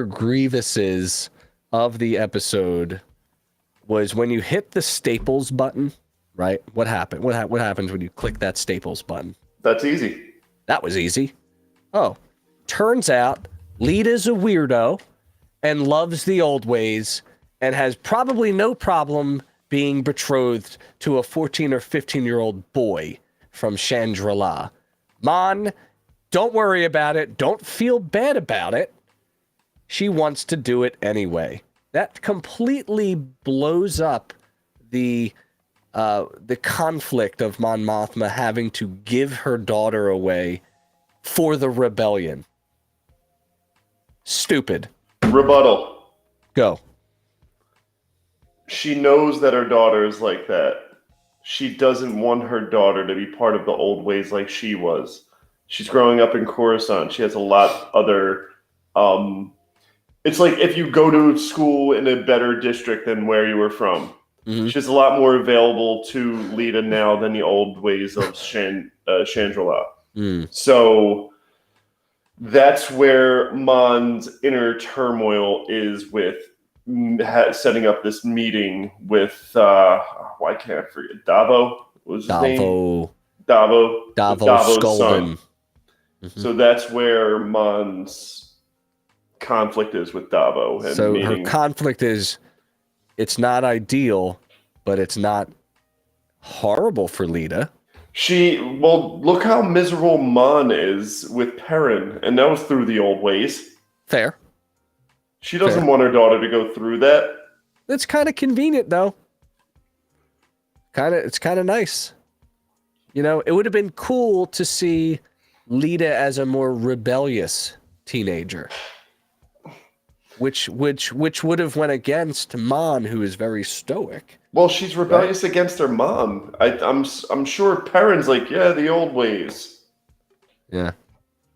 grievances of the episode was when you hit the staples button. Right? What happened? What happens when you click that staples button? That's easy. That was easy. Oh, turns out Lita's a weirdo and loves the old ways and has probably no problem being betrothed to a 14 or 15-year-old boy from Chandrila. Mon, don't worry about it. Don't feel bad about it. She wants to do it anyway. That completely blows up the conflict of Mon Mothma having to give her daughter away for the rebellion. Stupid. Rebuttal. Go. She knows that her daughter is like that. She doesn't want her daughter to be part of the old ways like she was. She's growing up in Coruscant. She has a lot other it's like if you go to school in a better district than where you were from. Mm-hmm. She's a lot more available to Lita now than the old ways of Chandrila. So that's where Mon's inner turmoil is with setting up this meeting with why can't I forget Davo? What was his name? Davo Skolden. So that's where Mon's conflict is with Davo. And so her conflict is, it's not ideal, but it's not horrible for Lita. Look how miserable Mon is with Perrin, and that was through the old ways. Fair. She doesn't want her daughter to go through that. It's kind of convenient, though. It's kind of nice. You know, it would have been cool to see Lita as a more rebellious teenager, which would have went against Mon, who is very stoic. Well, she's rebellious against her mom. I'm sure Perrin's like, yeah, the old ways. Yeah,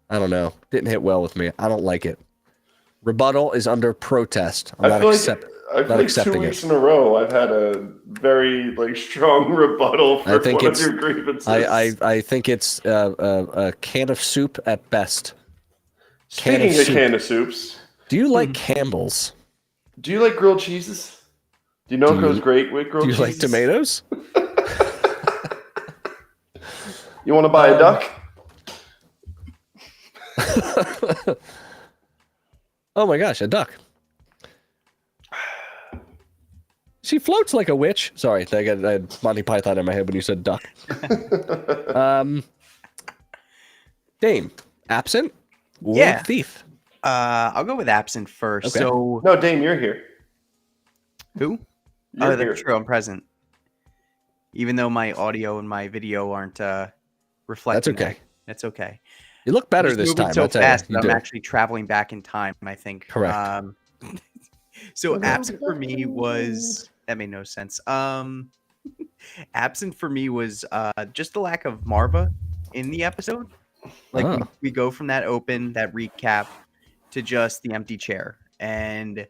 I don't know. Didn't hit well with me. I don't like it. Rebuttal is under protest. I feel like 2 weeks in a row I've had a very strong rebuttal for one of your grievances. I think it's a can of soup at best. Speaking of can of soups, do you like Campbell's? Do you like grilled cheeses? Do you know it goes great with grilled cheeses? Do you like tomatoes? You want to buy a duck? Oh my gosh, a duck. She floats like a witch. Sorry, I had Monty Python in my head when you said duck. Dame, absent? Yeah. Thief. I'll go with absent first. Okay. So no, Dame, you're here. Who? You're that's true. I'm present. Even though my audio and my video aren't reflecting. That's okay. That's okay. You look better this time. So fast that I'm actually traveling back in time, I think. Correct. So absent for me was that made no sense. Absent for me was just the lack of Marva in the episode. Like we go from that recap to just the empty chair, and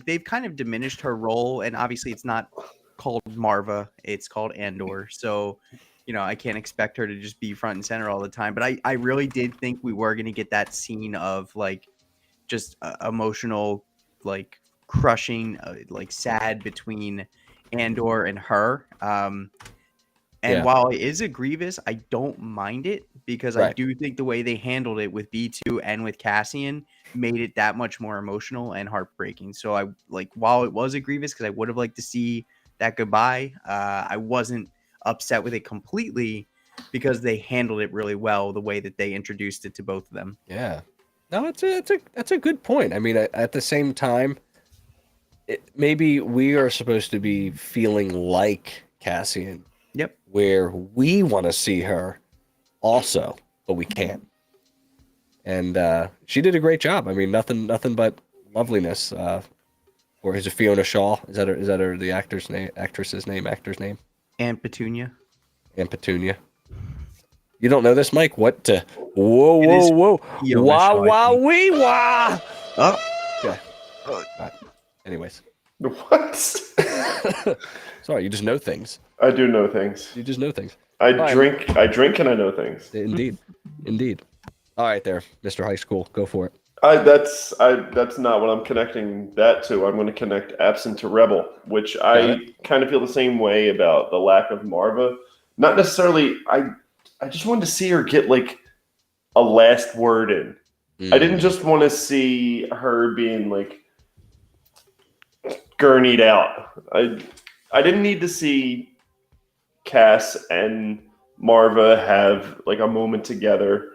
they've kind of diminished her role, and obviously it's not called Marva, it's called Andor. So, I can't expect her to just be front and center all the time. But I really did think we were going to get that scene of just emotional, crushing, sad between Andor and her. While it is a Grievous, I don't mind it because I do think the way they handled it with B2 and with Cassian made it that much more emotional and heartbreaking. So while it was a Grievous, because I would have liked to see that goodbye, I wasn't upset with it completely because they handled it really well the way that they introduced it to both of them. Yeah. No, that's a good point. I mean, at the same time, maybe we are supposed to be feeling like Cassian. Yep. Where we want to see her also, but we can't. And she did a great job. I mean, nothing but loveliness. Or is it Fiona Shaw? Is that her the actress name? Aunt Petunia. Aunt Petunia. You don't know this, Mike? What? Whoa. Wah, wee, wah. Oh. Yeah. Right. Anyways. What? Sorry, you just know things. I do know things. You just know things. I drink and I know things. Indeed. All right there, Mr. High School. Go for it. That's not what I'm connecting that to. I'm going to connect absent to rebel, which I kind of feel the same way about the lack of Marva. Not necessarily. I just wanted to see her get a last word in. I didn't just want to see her being gurneyed out. I didn't need to see Cass and Marva have a moment together.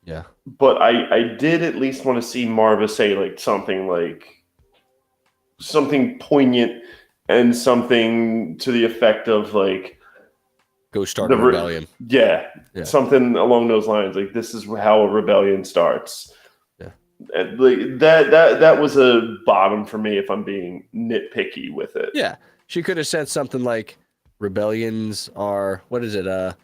Yeah. But I did at least want to see Marva say something poignant and something to the effect of go start a rebellion. Yeah. Something along those lines. This is how a rebellion starts. Yeah. And that was a bottom for me if I'm being nitpicky with it. Yeah. She could have said something like rebellions are, what is it?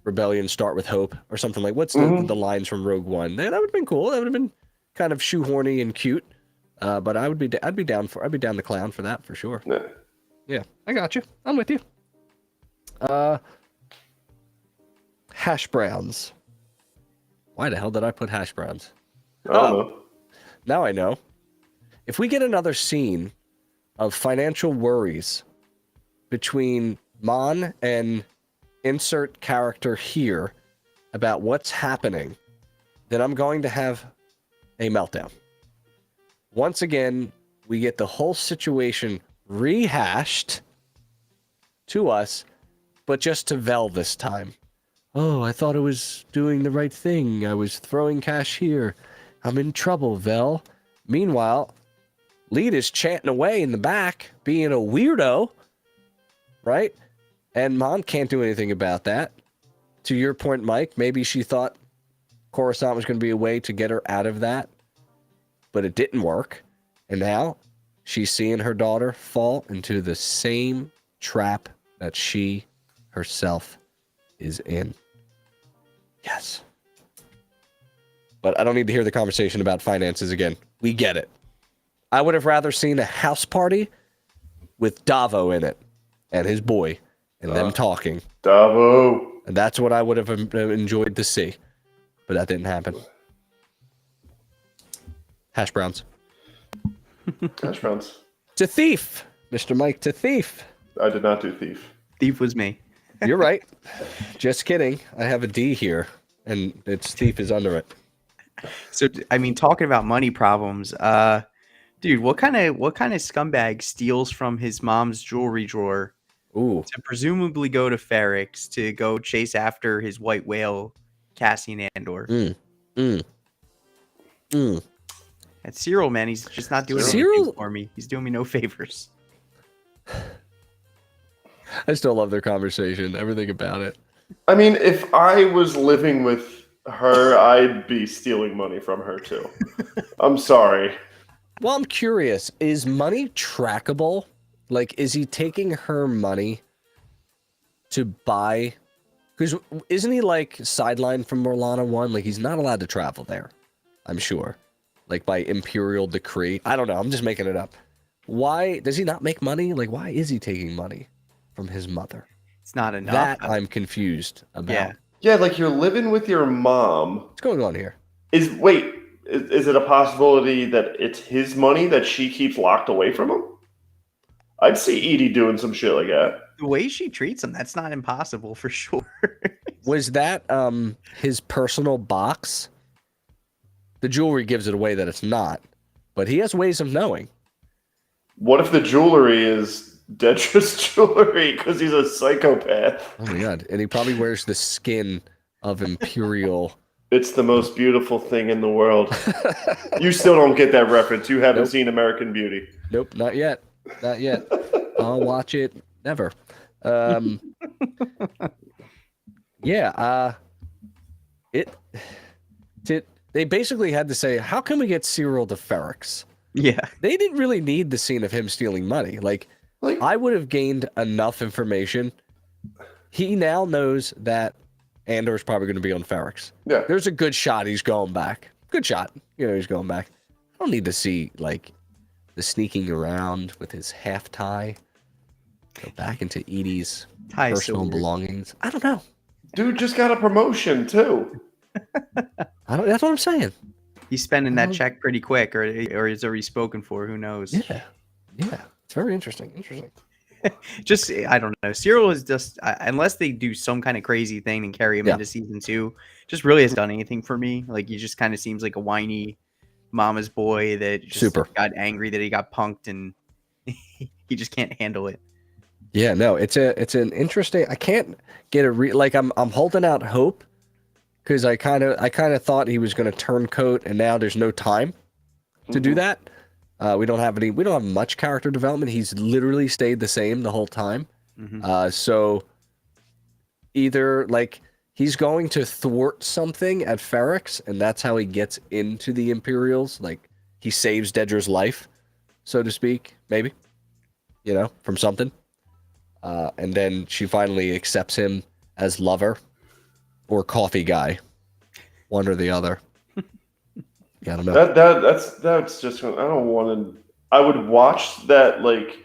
Rebellions start with hope or something what's the lines from Rogue One? That would have been cool. That would have been kind of shoehorny and cute. But I'd be down the clown for that for sure. Yeah. Yeah, I got you. I'm with you. Hash browns. Why the hell did I put hash browns? I don't know. Now I know. If we get another scene of financial worries between Mon and insert character here about what's happening, then I'm going to have a meltdown. Once again, we get the whole situation rehashed to us, but just to Vel this time. Oh, I thought I was doing the right thing. I was throwing cash here. I'm in trouble, Vel. Meanwhile, Lead is chanting away in the back, being a weirdo, right? And Mon can't do anything about that. To your point, Mike, maybe she thought Coruscant was going to be a way to get her out of that, but it didn't work. And now she's seeing her daughter fall into the same trap that she herself is in. Yes. But I don't need to hear the conversation about finances again. We get it. I would have rather seen a house party with Davo in it and his boy and them talking. Davo. And that's what I would have enjoyed to see. But that didn't happen. Hash browns. Hash browns. To Thief. Mr. Mike to Thief. I did not do Thief. Thief was me. You're right. Just kidding. I have a D here, and its Thief is under it. So, I mean, talking about money problems, dude, what kind of scumbag steals from his mom's jewelry drawer to presumably go to Ferrix to go chase after his white whale, Cassian Andor? That Cyril, man, he's just not doing anything for me. He's doing me no favors. I still love their conversation. Everything about it. I mean, if I was living with her, I'd be stealing money from her too. I'm sorry. Well, I'm curious. Is money trackable? Like, is he taking her money to buy? Because isn't he like sidelined from Morlana 1? Like, he's not allowed to travel there, I'm sure. Like, by imperial decree. I don't know. I'm just making it up. Why does he not make money? Like, why is he taking money from his mother? It's not enough. That I'm confused about. Yeah, like you're living with your mom. What's going on here? Is it a possibility that it's his money that she keeps locked away from him? I'd see Edie doing some shit like that. The way she treats him, that's not impossible for sure. Was that his personal box? The jewelry gives it away that it's not, but he has ways of knowing. What if the jewelry is Detra's jewelry because he's a psychopath? Oh my god! And he probably wears the skin of Imperial. It's the most beautiful thing in the world. You still don't get that reference. You haven't seen American Beauty. Nope, not yet. Not yet. I'll watch it. Never. Yeah. They basically had to say, how can we get Cyril to Ferrix? Yeah. They didn't really need the scene of him stealing money. Like I would have gained enough information. He now knows that Andor's probably going to be on Ferrix. Yeah. There's a good shot he's going back. Good shot. He's going back. I don't need to see, like, the sneaking around with his half tie. Go back into Edie's personal belongings. I don't know. Dude just got a promotion, too. That's what I'm saying. He's spending that check pretty quick, or it's already spoken for. Who knows? Yeah. It's very interesting. Just, I don't know. Cyril is just, unless they do some kind of crazy thing and carry him into season 2, just really hasn't done anything for me. Like, he just kind of seems like a whiny mama's boy that just got angry that he got punked and he just can't handle it. Yeah, no, it's an interesting. I can't get I'm holding out hope because I kind of thought he was going to turncoat, and now there's no time to do that. We don't have much character development. He's literally stayed the same the whole time. So either like he's going to thwart something at Ferrix, and that's how he gets into the Imperials. Like he saves Dedra's life, so to speak, maybe, from something. And then she finally accepts him as lover or coffee guy, one or the other. Yeah, I don't know. That's just. I don't want to. I would watch that like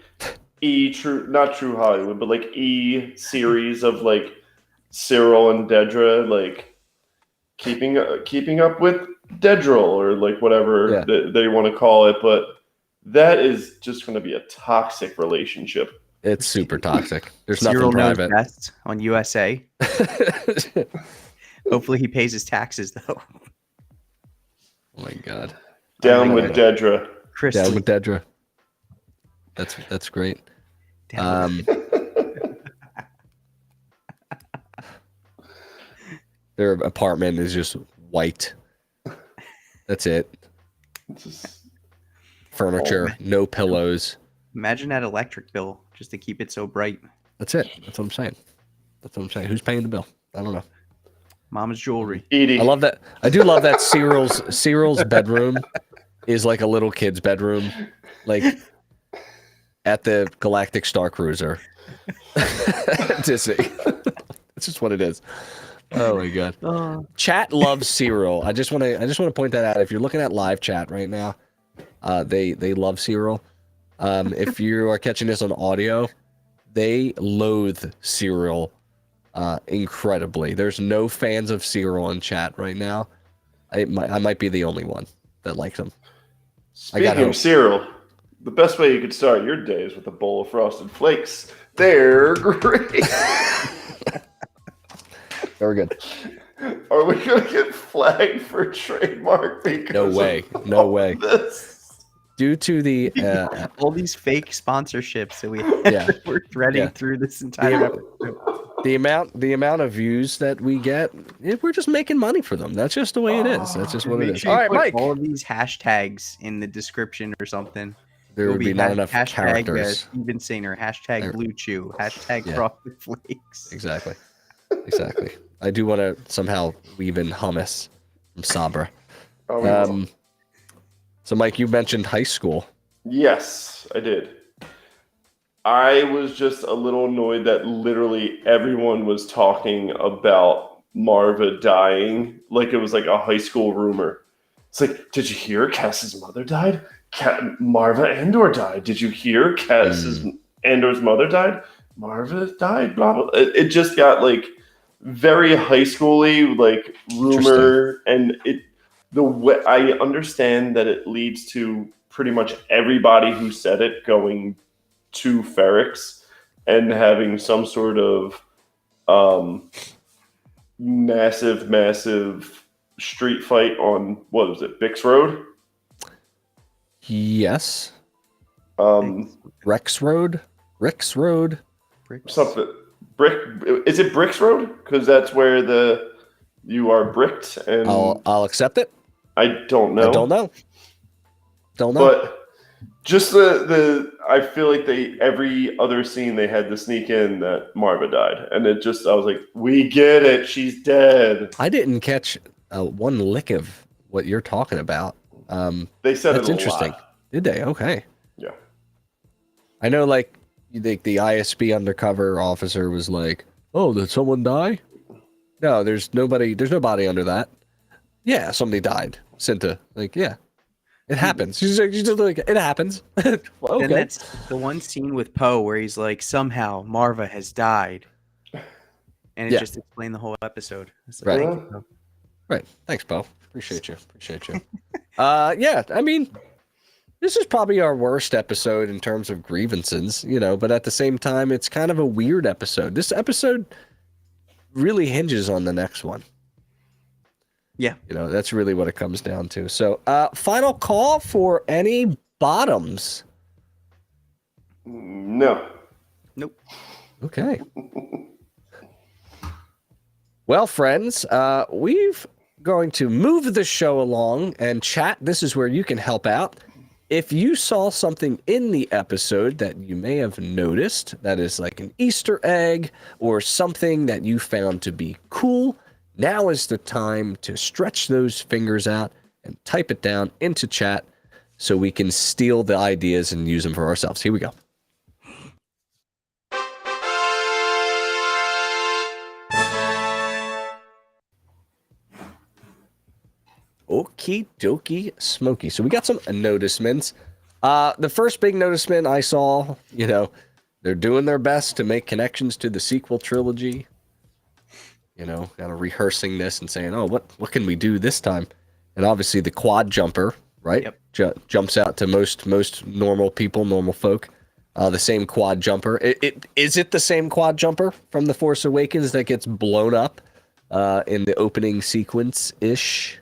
not True Hollywood, but like series of like Cyril and Dedra like keeping up with Dedril or like whatever they want to call it, but that is just going to be a toxic relationship. It's super toxic. There's Cyril nothing private. Knows best on USA. Hopefully he pays his taxes though. Oh my god. Down with Dedra. Down with Dedra. That's great. Their apartment is just white. That's it. Furniture, no pillows. Imagine that electric bill just to keep it so bright. That's it. That's what I'm saying. Who's paying the bill? I don't know. Mama's jewelry. Edie. I love that. I do love that Cyril's bedroom is like a little kid's bedroom, like at the Galactic Star Cruiser. Disney. That's just what it is. Oh my god. Chat loves Cyril. I just want to point that out. If you're looking at live chat right now, they love Cyril. If you are catching this on audio, they loathe Cyril incredibly. There's no fans of Cyril in chat right now. I might be the only one that likes him. Speaking of Cyril, the best way you could start your day is with a bowl of Frosted Flakes. They're great. Very good. Are we gonna get flagged for trademark? No way. This? Due to the all these fake sponsorships that we're threading through this entire episode. The amount of views that we get, we're just making money for them. That's just the way it is. That's just what it is. Sure All right, Mike. All of these hashtags in the description or something. There will be not enough hashtag characters. Steven Singer, hashtag Blue Chew, hashtag Frosted Flakes. Exactly. I do want to somehow weave in hummus from Sabra. So, Mike, you mentioned high school. Yes, I did. I was just a little annoyed that literally everyone was talking about Marva dying like it was like a high school rumor. It's like, did you hear Cass's mother died? Marva Andor died. Did you hear Andor's mother died? Marva died, blah, blah. It just got like very high schooly, like rumor. And the way I understand that it leads to pretty much everybody who said it going to Ferrex and having some sort of massive street fight on, what was it, Bix Road? Yes. Rex Road? Something. Is it Bricks Road? Because that's where you are bricked. And I'll accept it. I don't know. Don't know. But just I feel like every other scene they had to sneak in that Marva died, and I was like, we get it, she's dead. I didn't catch one lick of what you're talking about. They said that's interesting. Lot. Did they? Okay. Yeah. I know, like the ISB undercover officer was like, "Oh, did someone die?" No, there's nobody under that. Yeah, somebody died. Cinta, like, yeah. It happens. She's just like, it happens. Well, okay. And that's the one scene with Poe where he's like, somehow Marva has died. And it just explained the whole episode. Right. Right. Thanks, Poe. Appreciate you. Yeah, I mean, this is probably our worst episode in terms of grievances, but at the same time, it's kind of a weird episode. This episode really hinges on the next one. Yeah. That's really what it comes down to. So, final call for any bottoms. No. Nope. Okay. Well, friends, we've going to move the show along and chat. This is where you can help out. If you saw something in the episode that you may have noticed that is like an Easter egg or something that you found to be cool, now is the time to stretch those fingers out and type it down into chat so we can steal the ideas and use them for ourselves. Here we go. Okie dokie smoky. So we got some notisements. The first big noticement I saw, they're doing their best to make connections to the sequel trilogy. Kind of rehearsing this and saying, oh, what can we do this time? And obviously the quad jumper, right? Yep. Jumps out to most normal people, normal folk. The same quad jumper. Is it the same quad jumper from The Force Awakens that gets blown up in the opening sequence-ish?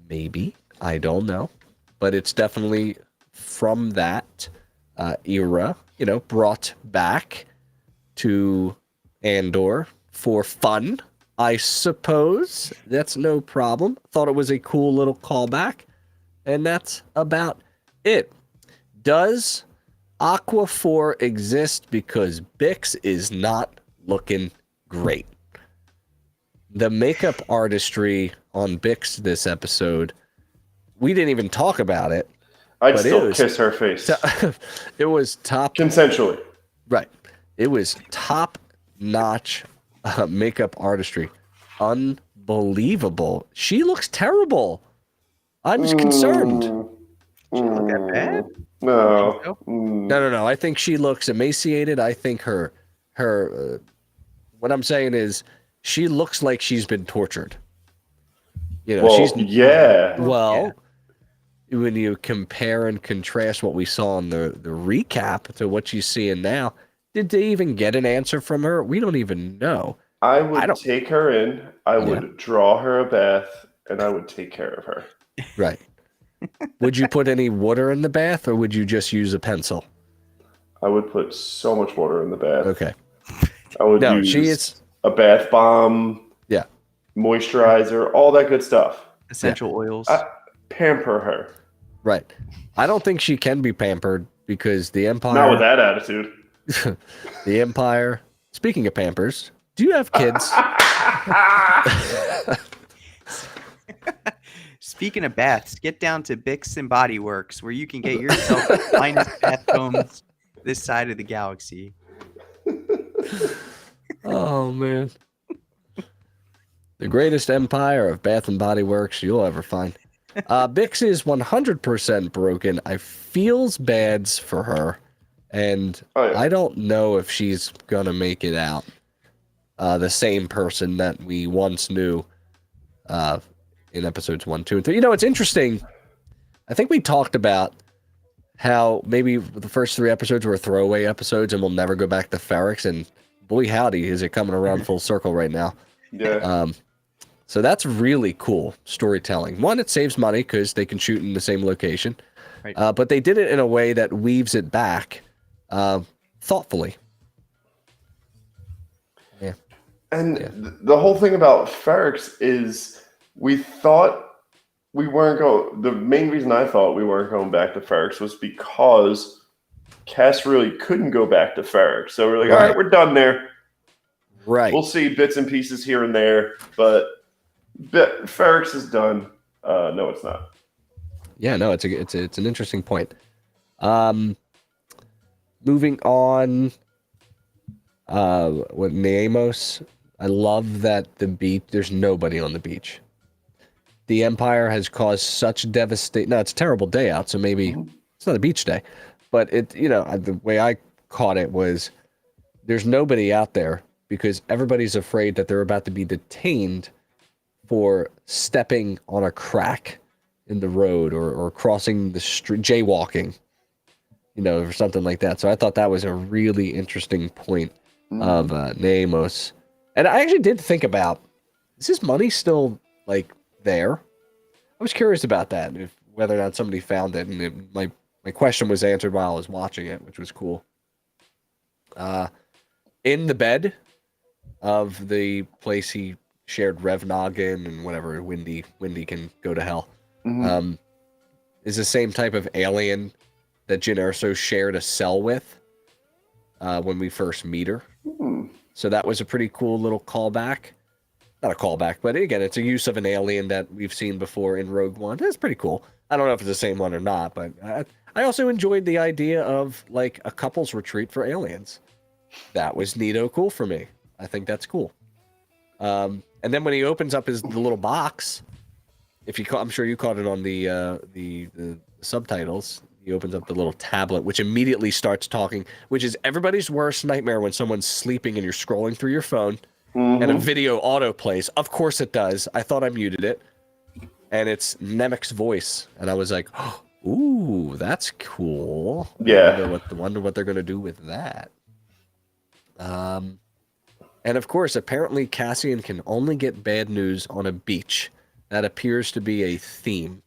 Maybe. I don't know. But it's definitely from that era, brought back to Andor for fun, I suppose. That's no problem. Thought it was a cool little callback. And that's about it. Does Aqua 4 exist because Bix is not looking great? The makeup artistry on Bix this episode, we didn't even talk about it. I'd still kiss her face. It was top... Consensually. Right. It was top-notch makeup artistry. Unbelievable. She looks terrible. I'm concerned. She look that bad? No. No. I think she looks emaciated. I think her what I'm saying is she looks like she's been tortured. Yeah. Well, when you compare and contrast what we saw in the recap to what she's seeing now, did they even get an answer from her? We don't even know. I would take her in. I would draw her a bath, and I would take care of her. Right. Would you put any water in the bath, or would you just use a pencil? I would put so much water in the bath. Okay. I would use a bath bomb. Yeah. Moisturizer, all that good stuff. Essential oils. Pamper her. Right. I don't think she can be pampered because the Empire... Not with that attitude. The Empire... Speaking of Pampers, do you have kids? Speaking of baths, get down to Bix and Body Works where you can get yourself the finest bath combs this side of the galaxy. Oh, man. The greatest empire of Bath and Body Works you'll ever find. Bix is 100% broken. I feels bads for her, and I don't know if she's gonna make it out. The same person that we once knew in episodes 1, 2, and 3. It's interesting. I think we talked about how maybe the first 3 episodes were throwaway episodes and we'll never go back to Ferrix, and boy howdy, is it coming around full circle right now. Yeah. So that's really cool storytelling. One, it saves money because they can shoot in the same location. Right. But they did it in a way that weaves it back thoughtfully. Yeah. And the whole thing about Ferrix is we thought we weren't going... The main reason I thought we weren't going back to Ferrix was because Cass really couldn't go back to Ferrix. So we're like, all right, we're done there. Right. We'll see bits and pieces here and there, but Ferrix is done. No, it's not. Yeah, no, it's an interesting point. Moving on, with Neamos, I love that the beach. There's nobody on the beach. The Empire has caused such devastation. No, it's a terrible day out, so maybe it's not a beach day, but the way I caught it was there's nobody out there because everybody's afraid that they're about to be detained for stepping on a crack in the road or crossing the street, jaywalking, or something like that. So I thought that was a really interesting point of Neamos. And I actually did think about, is this money still, there? I was curious about that, whether or not somebody found it. And my question was answered while I was watching it, which was cool. In the bed of the place he shared Revnoggin and whatever, Windy can go to hell, is the same type of alien that Jyn Erso shared a cell with when we first meet her. So that was a pretty cool little callback. Not a callback, but again, it's a use of an alien that we've seen before in Rogue One. That's pretty cool. I don't know if it's the same one or not, but I also enjoyed the idea of a couple's retreat for aliens. That was neato cool for me. I think that's cool. And then when he opens up the little box, I'm sure you caught it on the subtitles. He opens up the little tablet, which immediately starts talking, which is everybody's worst nightmare when someone's sleeping and you're scrolling through your phone and a video auto plays. Of course it does. I thought I muted it. And it's Nemec's voice. And I was like, oh, ooh, that's cool. Yeah. Wonder what they're going to do with that. And of course, apparently Cassian can only get bad news on a beach. That appears to be a theme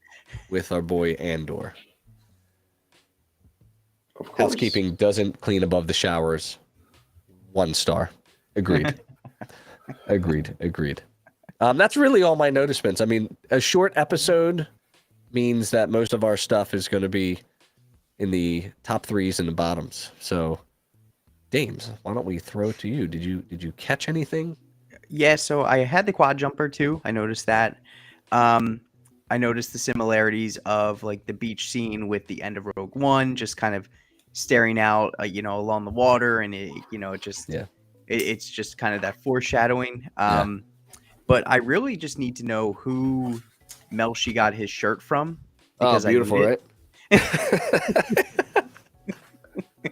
with our boy Andor. Of course. Housekeeping doesn't clean above the showers. 1 star. Agreed. Agreed. That's really all my noticements. I mean, a short episode means that most of our stuff is going to be in the top 3s and the bottoms. So, Dames, why don't we throw it to you? Did you catch anything? Yeah, so I had the quad jumper too. I noticed that. I noticed the similarities of like the beach scene with the end of Rogue One, just kind of staring out, along the water, and it's just kind of that foreshadowing. But I really just need to know who Melshi got his shirt from. Oh, beautiful, right?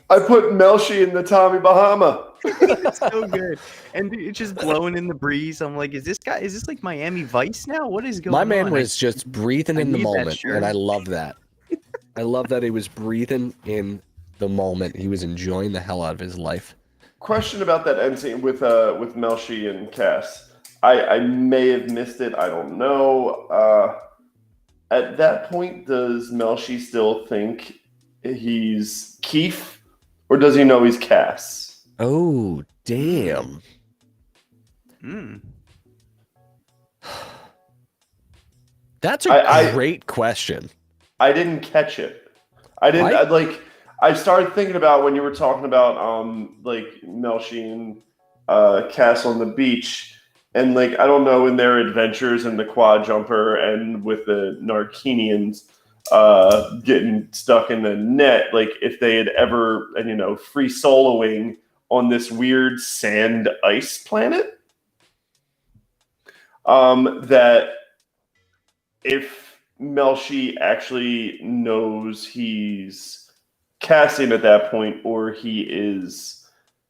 I put Melshi in the Tommy Bahama. It's so good. And it's just blowing in the breeze. I'm like, is this like Miami Vice now? What is going on? My man was just breathing in the moment, and I love that. I love that he was breathing in the moment. He was enjoying the hell out of his life. Question about that end scene with Melshi and Cass. I may have missed it. I don't know. At that point, does Melshi still think he's Keith, or does he know he's Cass? Oh, damn. That's a great question. I didn't catch it. I started thinking about when you were talking about Melshi and Cass on the beach. And I don't know, in their adventures in the quad jumper and with the Narkinians getting stuck in the net, if they had ever, free soloing on this weird sand ice planet, that if Melshi actually knows he's Cassian at that point, or he is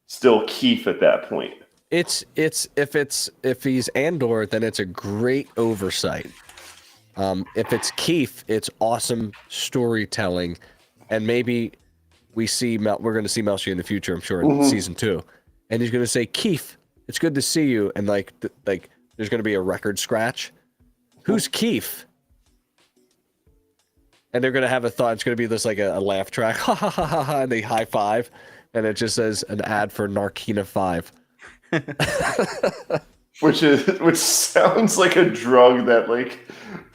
still Keith at that point. If he's Andor, then it's a great oversight. If it's Keith, it's awesome storytelling, and maybe we're going to see Melshi in the future. I'm sure in season 2, and he's going to say, "Keith, it's good to see you," and there's going to be a record scratch. Who's Keith? And they're going to have a thought. It's going to be this a laugh track, ha ha ha ha ha, and they high five, and it just says an ad for Narkina 5. which sounds like a drug that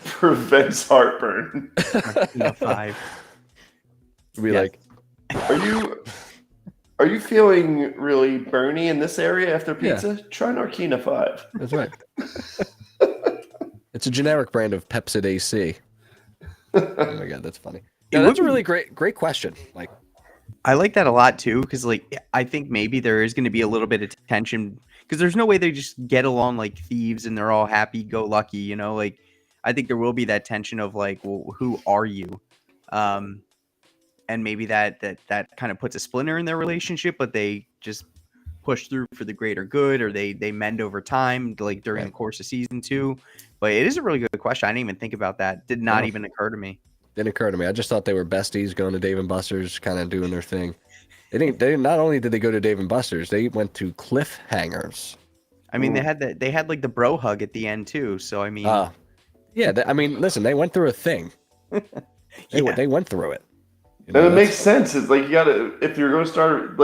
prevents heartburn. Narkina 5. Be like, are you feeling really burny in this area after pizza? Yeah. Try Narkina 5. That's right. It's a generic brand of Pepsid AC. Oh my god, that's funny. Yeah, that's a really great question. I like that a lot too, because I think maybe there is going to be a little bit of tension, because there's no way they just get along like thieves and they're all happy go lucky, I think there will be that tension of well, who are you? And maybe that kind of puts a splinter in their relationship, but they just push through for the greater good, or they mend over time, during the course of season 2. But it is a really good question. I didn't even think about that. Did not even occur to me. Didn't occur to me. I just thought they were besties going to Dave & Buster's, kind of doing their thing. They not only did they go to Dave & Buster's, they went to Cliffhangers. I mean, they had the bro hug at the end too. So I mean, listen, they went through a thing. They went through it. And it makes sense. It's you gotta, if you're going to start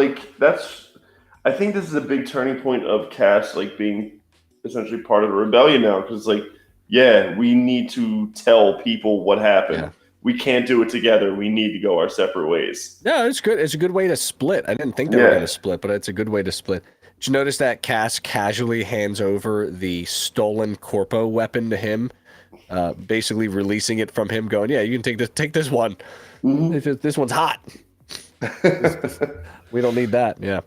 I think this is a big turning point of Cass being essentially part of the rebellion now, because we need to tell people what happened. Yeah. We can't do it together. We need to go our separate ways. No, it's good. It's a good way to split. I didn't think they were going to split, but it's a good way to split. Did you notice that Cass casually hands over the stolen Corpo weapon to him, basically releasing it from him, going, "Yeah, you can take this one. Mm-hmm. This one's hot. We don't need that." Yeah.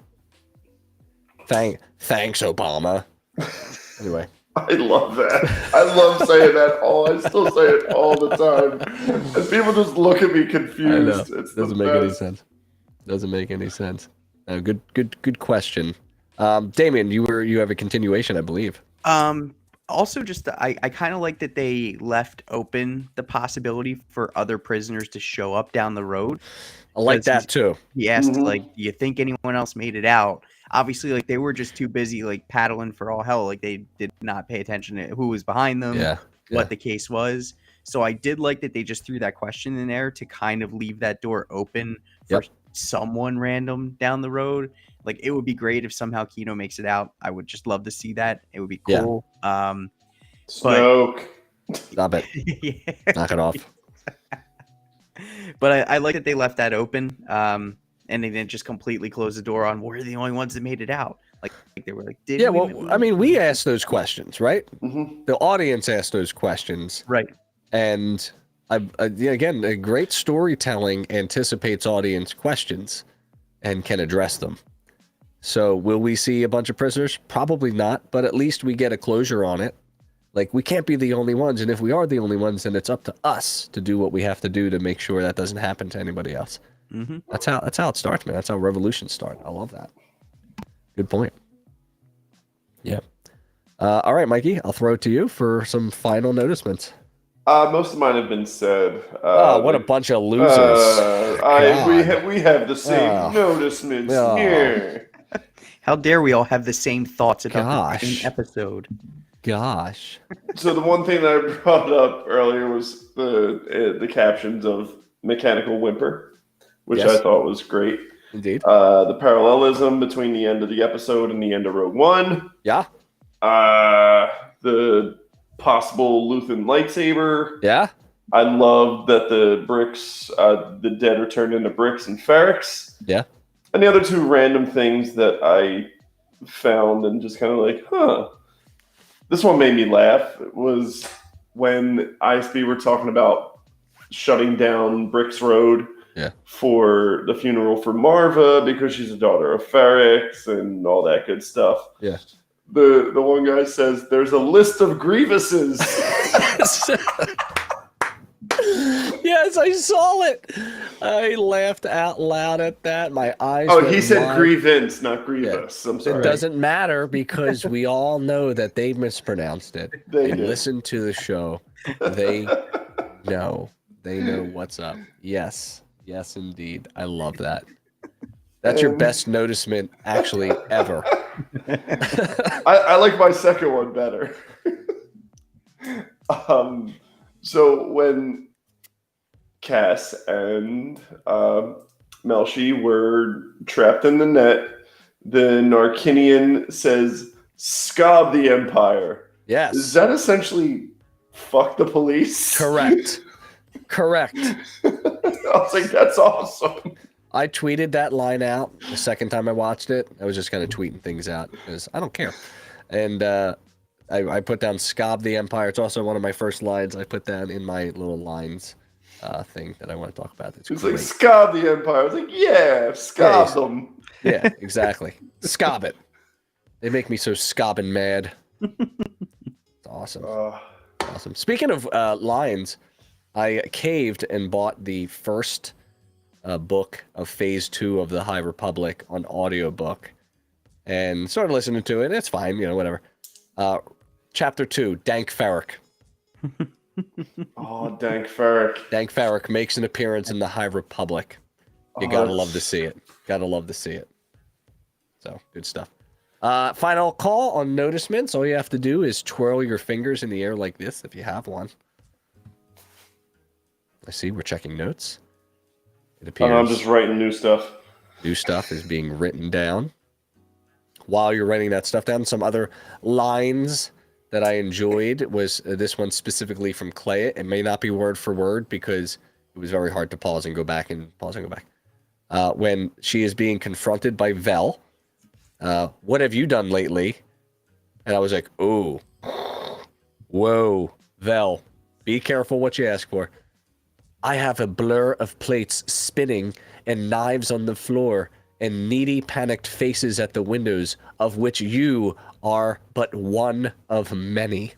Thanks, Obama. Anyway. I love that. I love saying that. I still say it all the time, and people just look at me confused. I know. It's Doesn't the make any best. sense. Doesn't make any sense. Good question. Damien, you have a continuation, I believe. Also, just I kind of like that they left open the possibility for other prisoners to show up down the road. I like 'Cause that too. He asked, Mhm. like, do you think anyone else made it out? Obviously, like, they were just too busy, like, paddling for all hell. Like, they did not pay attention to who was behind them, Yeah. what the case was. So I did like that they just threw that question in there to kind of leave that door open for someone random down the road. Like, it would be great if somehow Kino makes it out. I would just love to see that. It would be Yeah. cool. Snoke. Stop it. Yeah. Knock it off. But I like that they left that open, and they didn't just completely close the door on we're the only ones that made it out. Like they were like, did Yeah, we? well, I mean, we asked those questions, right? Mhm. The audience asked those questions, Right. and again, a great storytelling anticipates audience questions and can address them. So, will we see a bunch of prisoners? Probably not, but at least we get a closure on it. Like, we can't be the only ones, and if we are the only ones, then it's up to us to do what we have to do to make sure that doesn't happen to anybody else. Mm-hmm. That's how it starts, man. That's how revolutions start. I love that. Good point. Yeah. All right, Mikey, I'll throw it to you for some final notices. Most of mine have been said. What a bunch of losers. We have the same notices here. How dare we all have the same thoughts about the Gosh. same episode? Gosh. So the one thing that I brought up earlier was the captions of Mechanical Whimper, which Yes. I thought was great. Indeed. The parallelism between the end of the episode and the end of Rogue One. Yeah. The possible Luthen lightsaber. Yeah. I love that the bricks, the dead are turned into bricks and ferrix. Yeah. And the other two random things that I found and just kind of like, huh. This one made me laugh. It was when ISB were talking about shutting down Bricks Road for the funeral for Marva because she's a daughter of Ferrix and all that good stuff. Yeah. The one guy says there's a list of grievances. Yes, I saw it. I laughed out loud at that. My eyes. Oh, he said wide. grievance, not grievous. Yeah. I'm sorry. It doesn't matter because we all know that they mispronounced it. They did. did. Listen to the show. They know. They know what's up. Yes. Yes, indeed. I love that. That's your best noticement, actually, ever. I like my second one better. So when Cass and Melshi were trapped in the net, the Narkinian says, "Scob the Empire." Yes. Is that essentially fuck the police? Correct. Correct. I was like, that's awesome. I tweeted that line out the second time I watched it. I was just kind of tweeting things out because I don't care. And I put down "Scob the Empire." It's also one of my first lines I put down in my little lines thing that I want to talk about. It's like, "Scob the Empire." I was like, yeah, scob them. Yeah, exactly. Scob it. They make me so scobbing mad. It's awesome. Awesome. Speaking of lines, I caved and bought the first book of Phase 2 of the High Republic on audiobook and started listening to it. It's fine, whatever. Chapter 2, Dank Farrik. Oh, Dank Farrik. Dank Farrik makes an appearance in the High Republic. You gotta love to see it. Gotta love to see it. So, good stuff. Final call on noticements. All you have to do is twirl your fingers in the air like this if you have one. I see we're checking notes. It appears I'm just writing new stuff. New stuff is being written down. While you're writing that stuff down, some other lines that I enjoyed was this one specifically from Clay. It may not be word for word because it was very hard to pause and go back and pause and go back. When she is being confronted by Vel, what have you done lately? And I was like, ooh, whoa, Vel, be careful what you ask for. I have a blur of plates spinning and knives on the floor and needy, panicked faces at the windows, of which you are but one of many.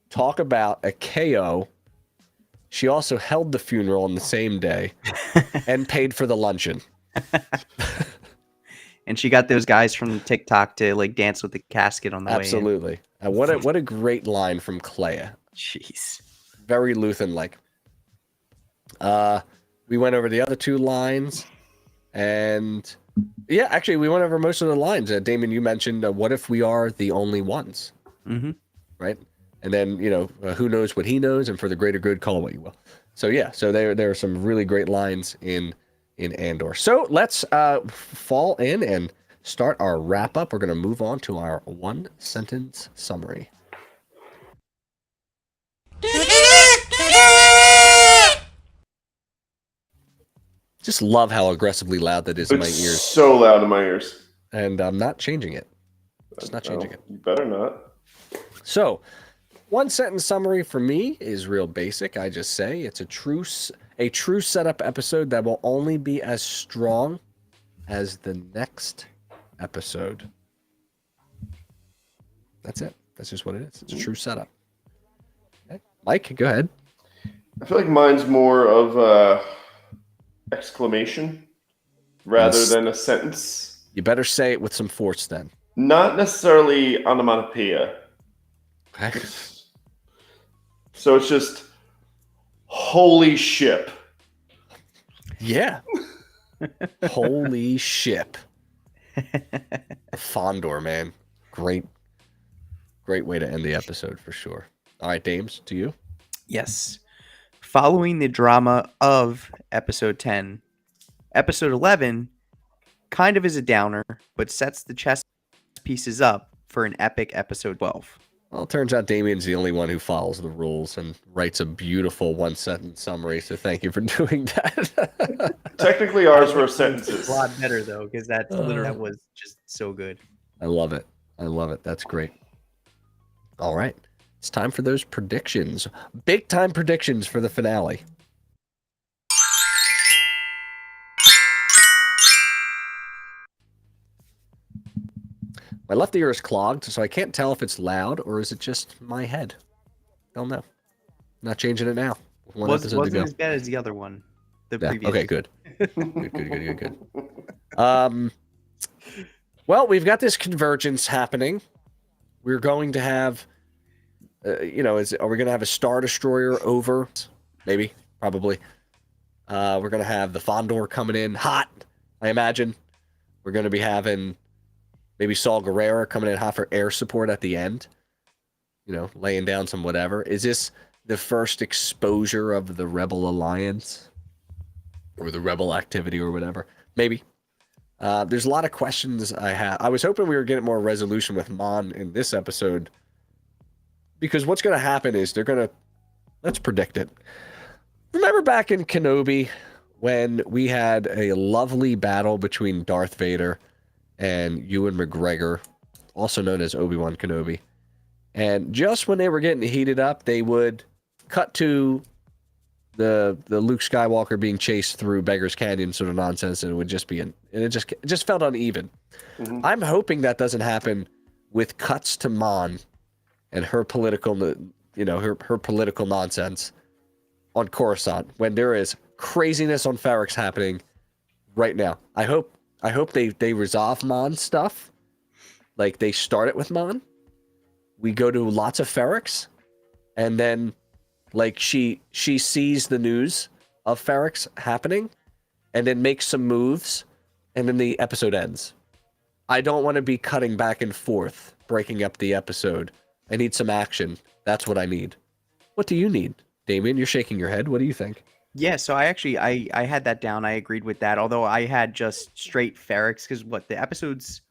Talk about a KO. She also held the funeral on the same day and paid for the luncheon. And she got those guys from TikTok to like dance with the casket on the way in. Absolutely. What a great line from Clea. Jeez. Very Luthen-like. We went over the other two lines, and yeah, actually, we went over most of the lines. Damon, you mentioned, what if we are the only ones? Mm-hmm. Right? And then, who knows what he knows, and for the greater good, call it what you will. So yeah, so there are some really great lines in Andor. So let's fall in and start our wrap up. We're going to move on to our one sentence summary. Just love how aggressively loud that is in my It's ears. so loud in my ears. And I'm not changing it. Just not changing it. You better not. So, one sentence summary for me is real basic. I just say it's a true setup episode that will only be as strong as the next episode. That's it. That's just what it is. It's a true setup. Okay. Mike, go ahead. I feel like mine's more of exclamation rather than a sentence. You better say it with some force then. Not necessarily onomatopoeia. Okay. So it's just holy ship. Yeah. Holy ship. Fondor, man. Great way to end the episode for sure. All right, Dames, to you. Yes. Following the drama of episode 10, episode 11 kind of is a downer, but sets the chess pieces up for an epic episode 12. Well, it turns out Damien's the only one who follows the rules and writes a beautiful one-sentence summary, so thank you for doing that. Technically, ours were sentences. A lot better, though, because that was just so good. I love it. That's great. All right. It's time for those predictions. Big-time predictions for the finale. My left ear is clogged, so I can't tell if it's loud or is it just my head. Don't know. Not changing it now. One episode Wasn't to go. as bad as the other one. The Yeah, previous. okay, good. Good. Well, we've got this convergence happening. We're going to have, are we going to have a Star Destroyer over? Maybe, probably. We're going to have the Fondor coming in hot, I imagine. We're going to be having maybe Saul Guerrero coming in hot for air support at the end. Laying down some whatever. Is this the first exposure of the Rebel Alliance? Or the Rebel activity or whatever? Maybe. There's a lot of questions I have. I was hoping we were getting more resolution with Mon in this episode. Because what's going to happen is let's predict it. Remember back in Kenobi when we had a lovely battle between Darth Vader and Ewan McGregor, also known as Obi-Wan Kenobi. And just when they were getting heated up, they would cut to the Luke Skywalker being chased through Beggar's Canyon sort of nonsense, and it would just be it just felt uneven. Mm-hmm. I'm hoping that doesn't happen with cuts to Mon and her political, her political nonsense on Coruscant when there is craziness on Ferrix happening right now. I hope they resolve Mon stuff. Like they start it with Mon. We go to lots of Ferrix, and then like she sees the news of Ferrix happening, and then makes some moves, and then the episode ends. I don't want to be cutting back and forth, breaking up the episode. I need some action. That's what I need. What do you need, Damien? You're shaking your head. What do you think? Yeah, so I had that down. I agreed with that. Although I had just straight Ferrix because the episode's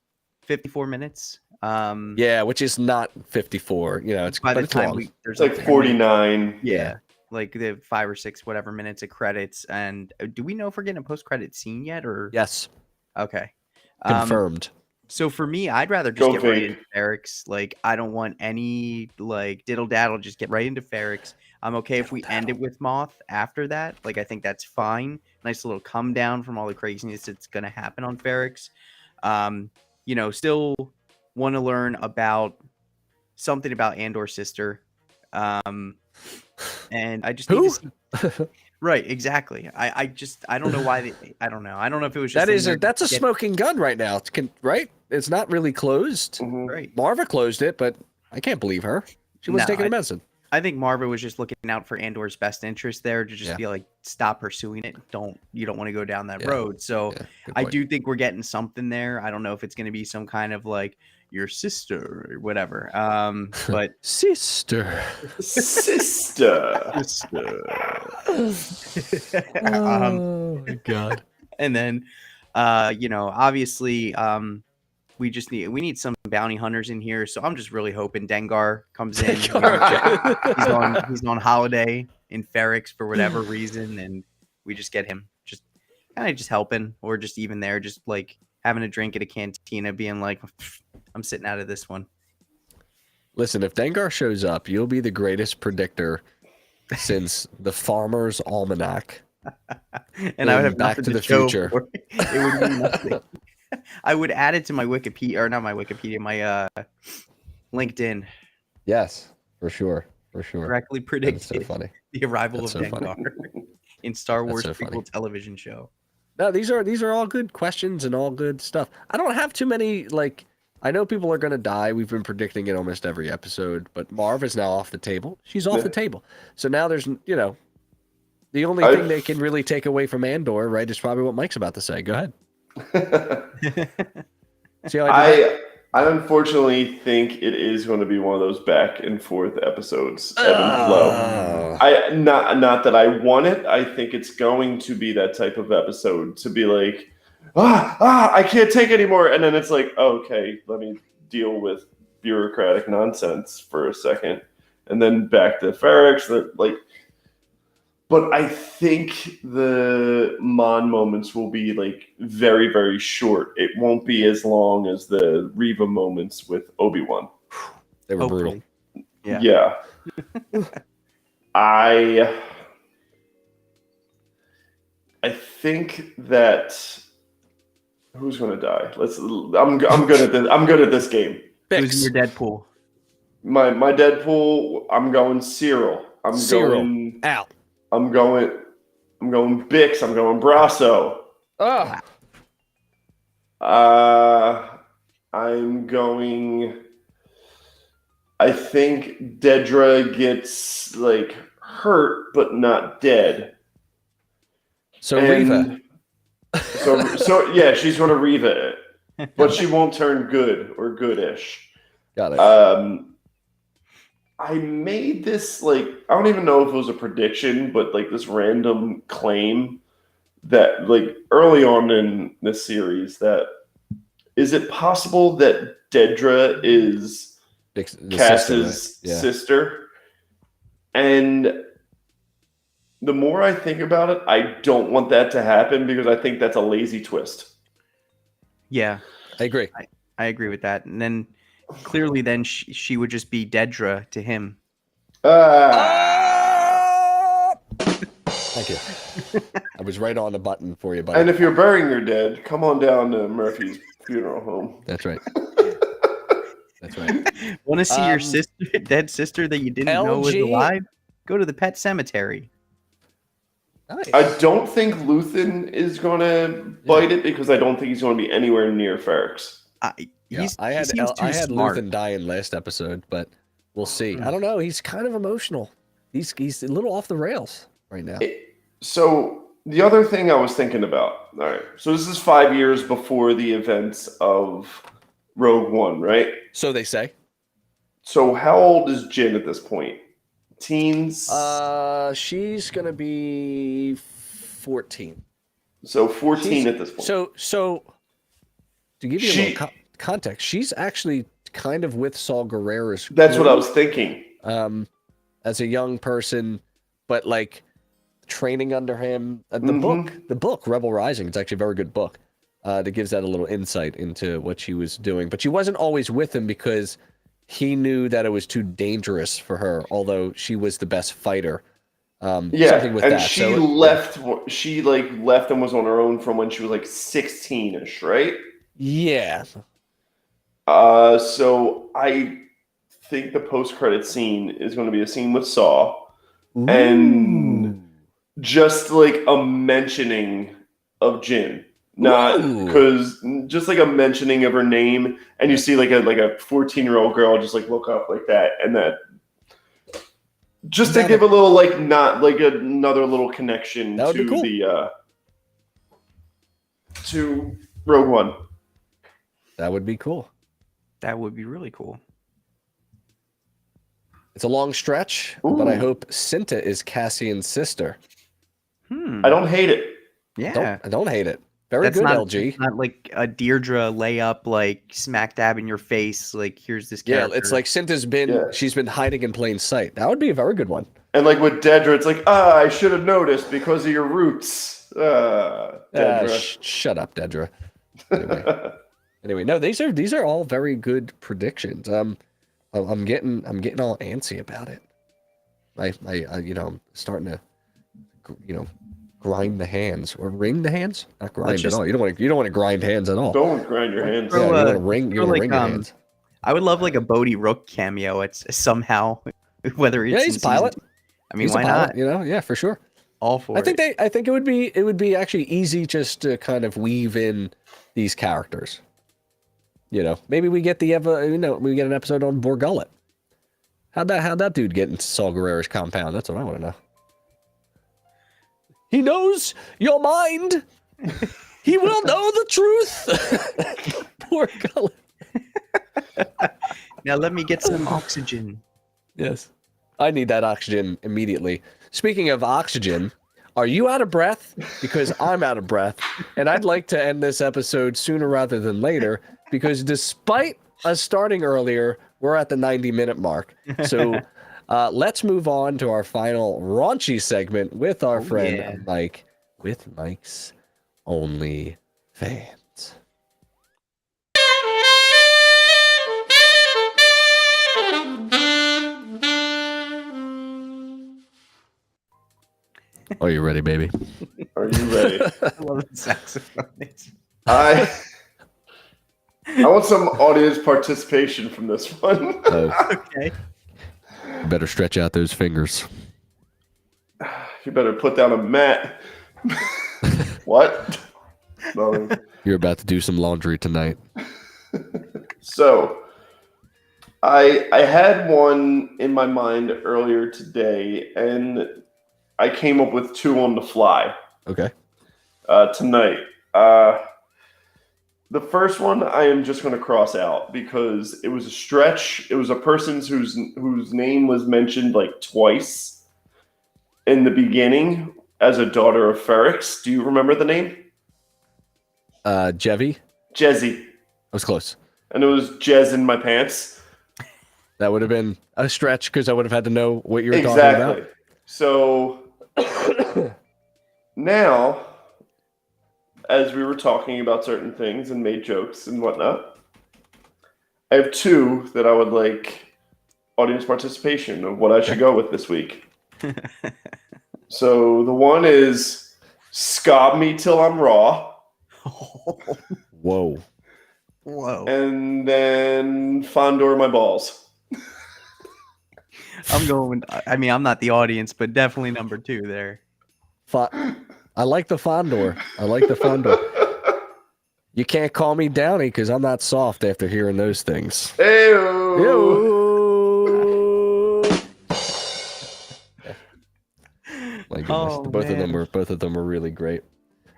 54 minutes. Yeah, which is not 54. It's by the time long. It's like 49. Yeah, like the 5 or 6 whatever minutes of credits. And do we know if we're getting a post-credit scene yet? Or yes, okay, confirmed. So for me, I'd rather just get right into Ferrix. Like I don't want any like diddle daddle. Just get right into Ferrix. I'm okay if we end it with Moth after that. Like, I think that's fine. Nice little come down from all the craziness that's going to happen on Ferrix. Still want to learn about something about Andor's sister. And I just need to see. Right, exactly. I don't know why I don't know. I don't know if it was just that's a smoking gun right now. Right? It's not really closed. Mhm. right. Marva closed it, but I can't believe her. She was taking a medicine. I think Marva was just looking out for Andor's best interest there to just be like, stop pursuing it. You don't want to go down that road. So I do think we're getting something there. I don't know if it's going to be some kind of like your sister or whatever. But sister. Oh my God. And then, obviously, we need some bounty hunters in here. So I'm just really hoping Dengar comes in. He's on holiday in Ferrix for whatever reason, and we just get him just kind of just helping, or just even there, just like having a drink at a cantina, being like, I'm sitting out of this one. Listen, if Dengar shows up, you'll be the greatest predictor since the Farmer's Almanac. And I would have Back to the Future. It would be nothing. I would add it to my Wikipedia, or not my Wikipedia, my LinkedIn. Yes, for sure. Correctly predicted so funny. the arrival of Dengar in Star Wars prequel television show. No, these are all good questions and all good stuff. I don't have too many, like, I know people are going to die. We've been predicting it almost every episode, but Marv is now off the table. She's off the table. So now there's, the only thing they can really take away from Andor, right, is probably what Mike's about to say. Go ahead. See how I unfortunately think it is going to be one of those back and forth episodes, ebb and flow. Not that I want it. I think it's going to be that type of episode to be like, I can't take anymore, and then it's like, okay, let me deal with bureaucratic nonsense for a second, and then back to Ferrix. But I think the Mon moments will be like very, very short. It won't be as long as the Reva moments with Obi-Wan. They were brutal. Yeah. I think that who's going to die? I'm good at this. I'm good at this game. Who's your Deadpool? My Deadpool. I'm going Cyril. Going out. I'm going Bix. I'm going Brasso. I'm going. I think Dedra gets like hurt but not dead. So Reva. So yeah, she's going to Reva it, but she won't turn good or goodish. Got it. I made this, like, I don't even know if it was a prediction, but like this random claim that like early on in this series that is it possible that Dedra is Cass's sister? And the more I think about it, I don't want that to happen because I think that's a lazy twist. Yeah, I agree. I agree with that. And then clearly then she would just be Dedra to him. Thank you. I was right on the button for you, buddy. And if you're burying your dead, come on down to Murphy's funeral home. That's right. That's right. Want to see your dead sister that you didn't know was alive? Go to the pet cemetery. Nice. I don't think Luthen is going to bite it because I don't think he's going to be anywhere near Ferrix. I had Luthen die in last episode, but we'll see. I don't know. He's kind of emotional. He's a little off the rails right now. So the other thing I was thinking about. All right. So this is 5 years before the events of Rogue One, right? So they say. So how old is Jyn at this point? Teens? She's gonna be 14. So 14 at this point. So to give you a little context, she's actually kind of with Saul Guerrera's. That's what I was thinking. As a young person, but like training under him. The book Rebel Rising. It's actually a very good book. That gives that a little insight into what she was doing. But she wasn't always with him because he knew that it was too dangerous for her, although she was the best fighter. Yeah, something with and that. she left. She like left and was on her own from when she was like 16ish, right? Yeah. So I think the post-credit scene is going to be a scene with Saw, and just like a mentioning of Jin. Not because just like a mentioning of her name, and you see like a 14-year-old girl just like look up like that, and that just to give a little like not like another little connection to the to Rogue One. That would be cool. That would be really cool. It's a long stretch, but I hope Cinta is Cassian's sister. I don't hate it. Yeah, I don't hate it. Very good, LG. It's not like a Deirdre layup, like smack dab in your face. Like here's this character. Yeah, it's like Cinta's she's been hiding in plain sight. That would be a very good one. And like with Dedra, it's like I should have noticed because of your roots. Dedra. Shut up, Dedra. Anyway, no, these are all very good predictions. I'm getting all antsy about it. I I'm starting to, grind the hands or wring the hands. Not grind at all. You don't want to grind hands at all. Don't grind your hands. Yeah, you want to ring. You want to ring your hands. I would love like a Bodhi Rook cameo. It's somehow whether it's he's a pilot. I mean, why not? Yeah, for sure. All for I think it would be actually easy just to kind of weave in these characters. Maybe we get we get an episode on Borgullet. How'd that dude get into Saw Gerrera's compound? That's what I want to know. He knows your mind. He will know the truth. Borgullet. Now let me get some oxygen. Yes. I need that oxygen immediately. Speaking of oxygen, are you out of breath? Because I'm out of breath. And I'd like to end this episode sooner rather than later, because despite us starting earlier, we're at the 90-minute mark. So let's move on to our final raunchy segment with our friend Mike, with Mike's Only Fans. Are you ready, baby? Are you ready? I love the saxophone. I want some audience participation from this one. Okay. You better stretch out those fingers. You better put down a mat. What? No. You're about to do some laundry tonight. So, I had one in my mind earlier today, and I came up with two on the fly. Okay. Tonight. The first one I am just going to cross out because it was a stretch. It was a person whose name was mentioned like twice in the beginning as a daughter of Ferrix. Do you remember the name? Jezzy. I was close. And it was Jez in my pants. That would have been a stretch because I would have had to know what you were talking about. So now, as we were talking about certain things and made jokes and whatnot, I have two that I would like audience participation of what I should go with this week. So the one is Scob Me Till I'm Raw. Whoa. And then Fondor My Balls. I'm not the audience, but definitely number two there. I like the Fondor. You can't call me Downey because I'm not soft after hearing those things. Ew. My goodness, both of them were really great.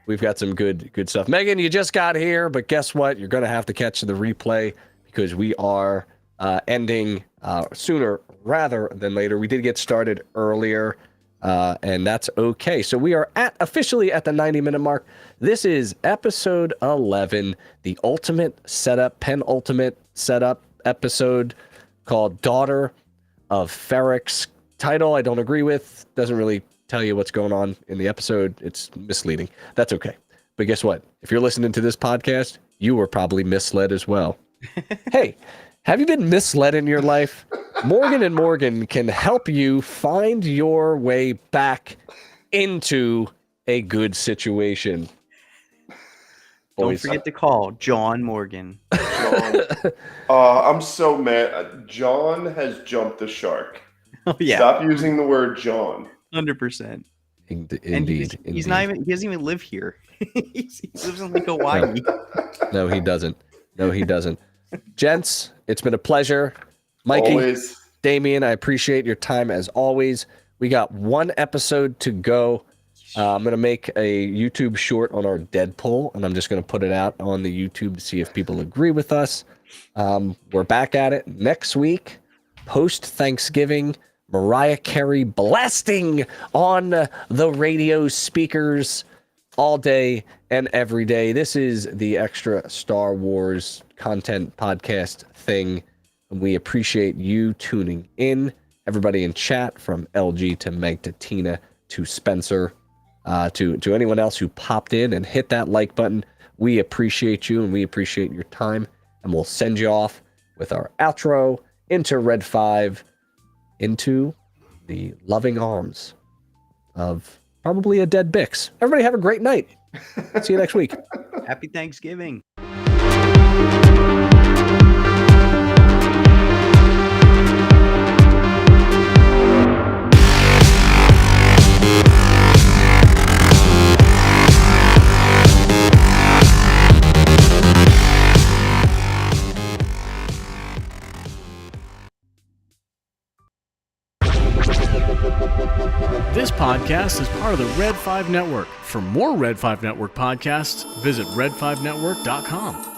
We've got some good stuff. Megan, you just got here, but guess what? You're going to have to catch the replay because we are ending sooner rather than later. We did get started earlier, and that's okay. So we are officially at the 90-minute mark. This is episode 11, the penultimate setup episode called Daughter of Ferrix. Title I don't agree with. Doesn't really tell you what's going on in the episode. It's misleading. That's okay. But guess what? If you're listening to this podcast, you were probably misled as well. Hey, Have you been misled in your life? Morgan and Morgan can help you find your way back into a good situation. Don't Boys. forget to call John Morgan. John. I'm so mad. John has jumped the shark. Oh yeah, Stop using the word John. 100%. Indeed. He's not even. He doesn't even live here. He lives in like Hawaii. No, he doesn't. Gents, it's been a pleasure. Mikey, Always. Damien, I appreciate your time as always. We got one episode to go. I'm going to make a YouTube short on our Deadpool, and I'm just going to put it out on the YouTube to see if people agree with us. We're back at it next week, post-Thanksgiving. Mariah Carey blasting on the radio speakers all day and every day. This is the extra Star Wars content podcast thing. We appreciate you tuning in. Everybody in chat, from LG to Meg to Tina to Spencer, to anyone else who popped in and hit that like button. We appreciate you and we appreciate your time. And we'll send you off with our outro into Red 5, into the loving arms of probably a dead Bix. Everybody have a great night. See you next week. Happy Thanksgiving. This podcast is part of the Red 5 Network. For more Red 5 Network podcasts, visit red5network.com.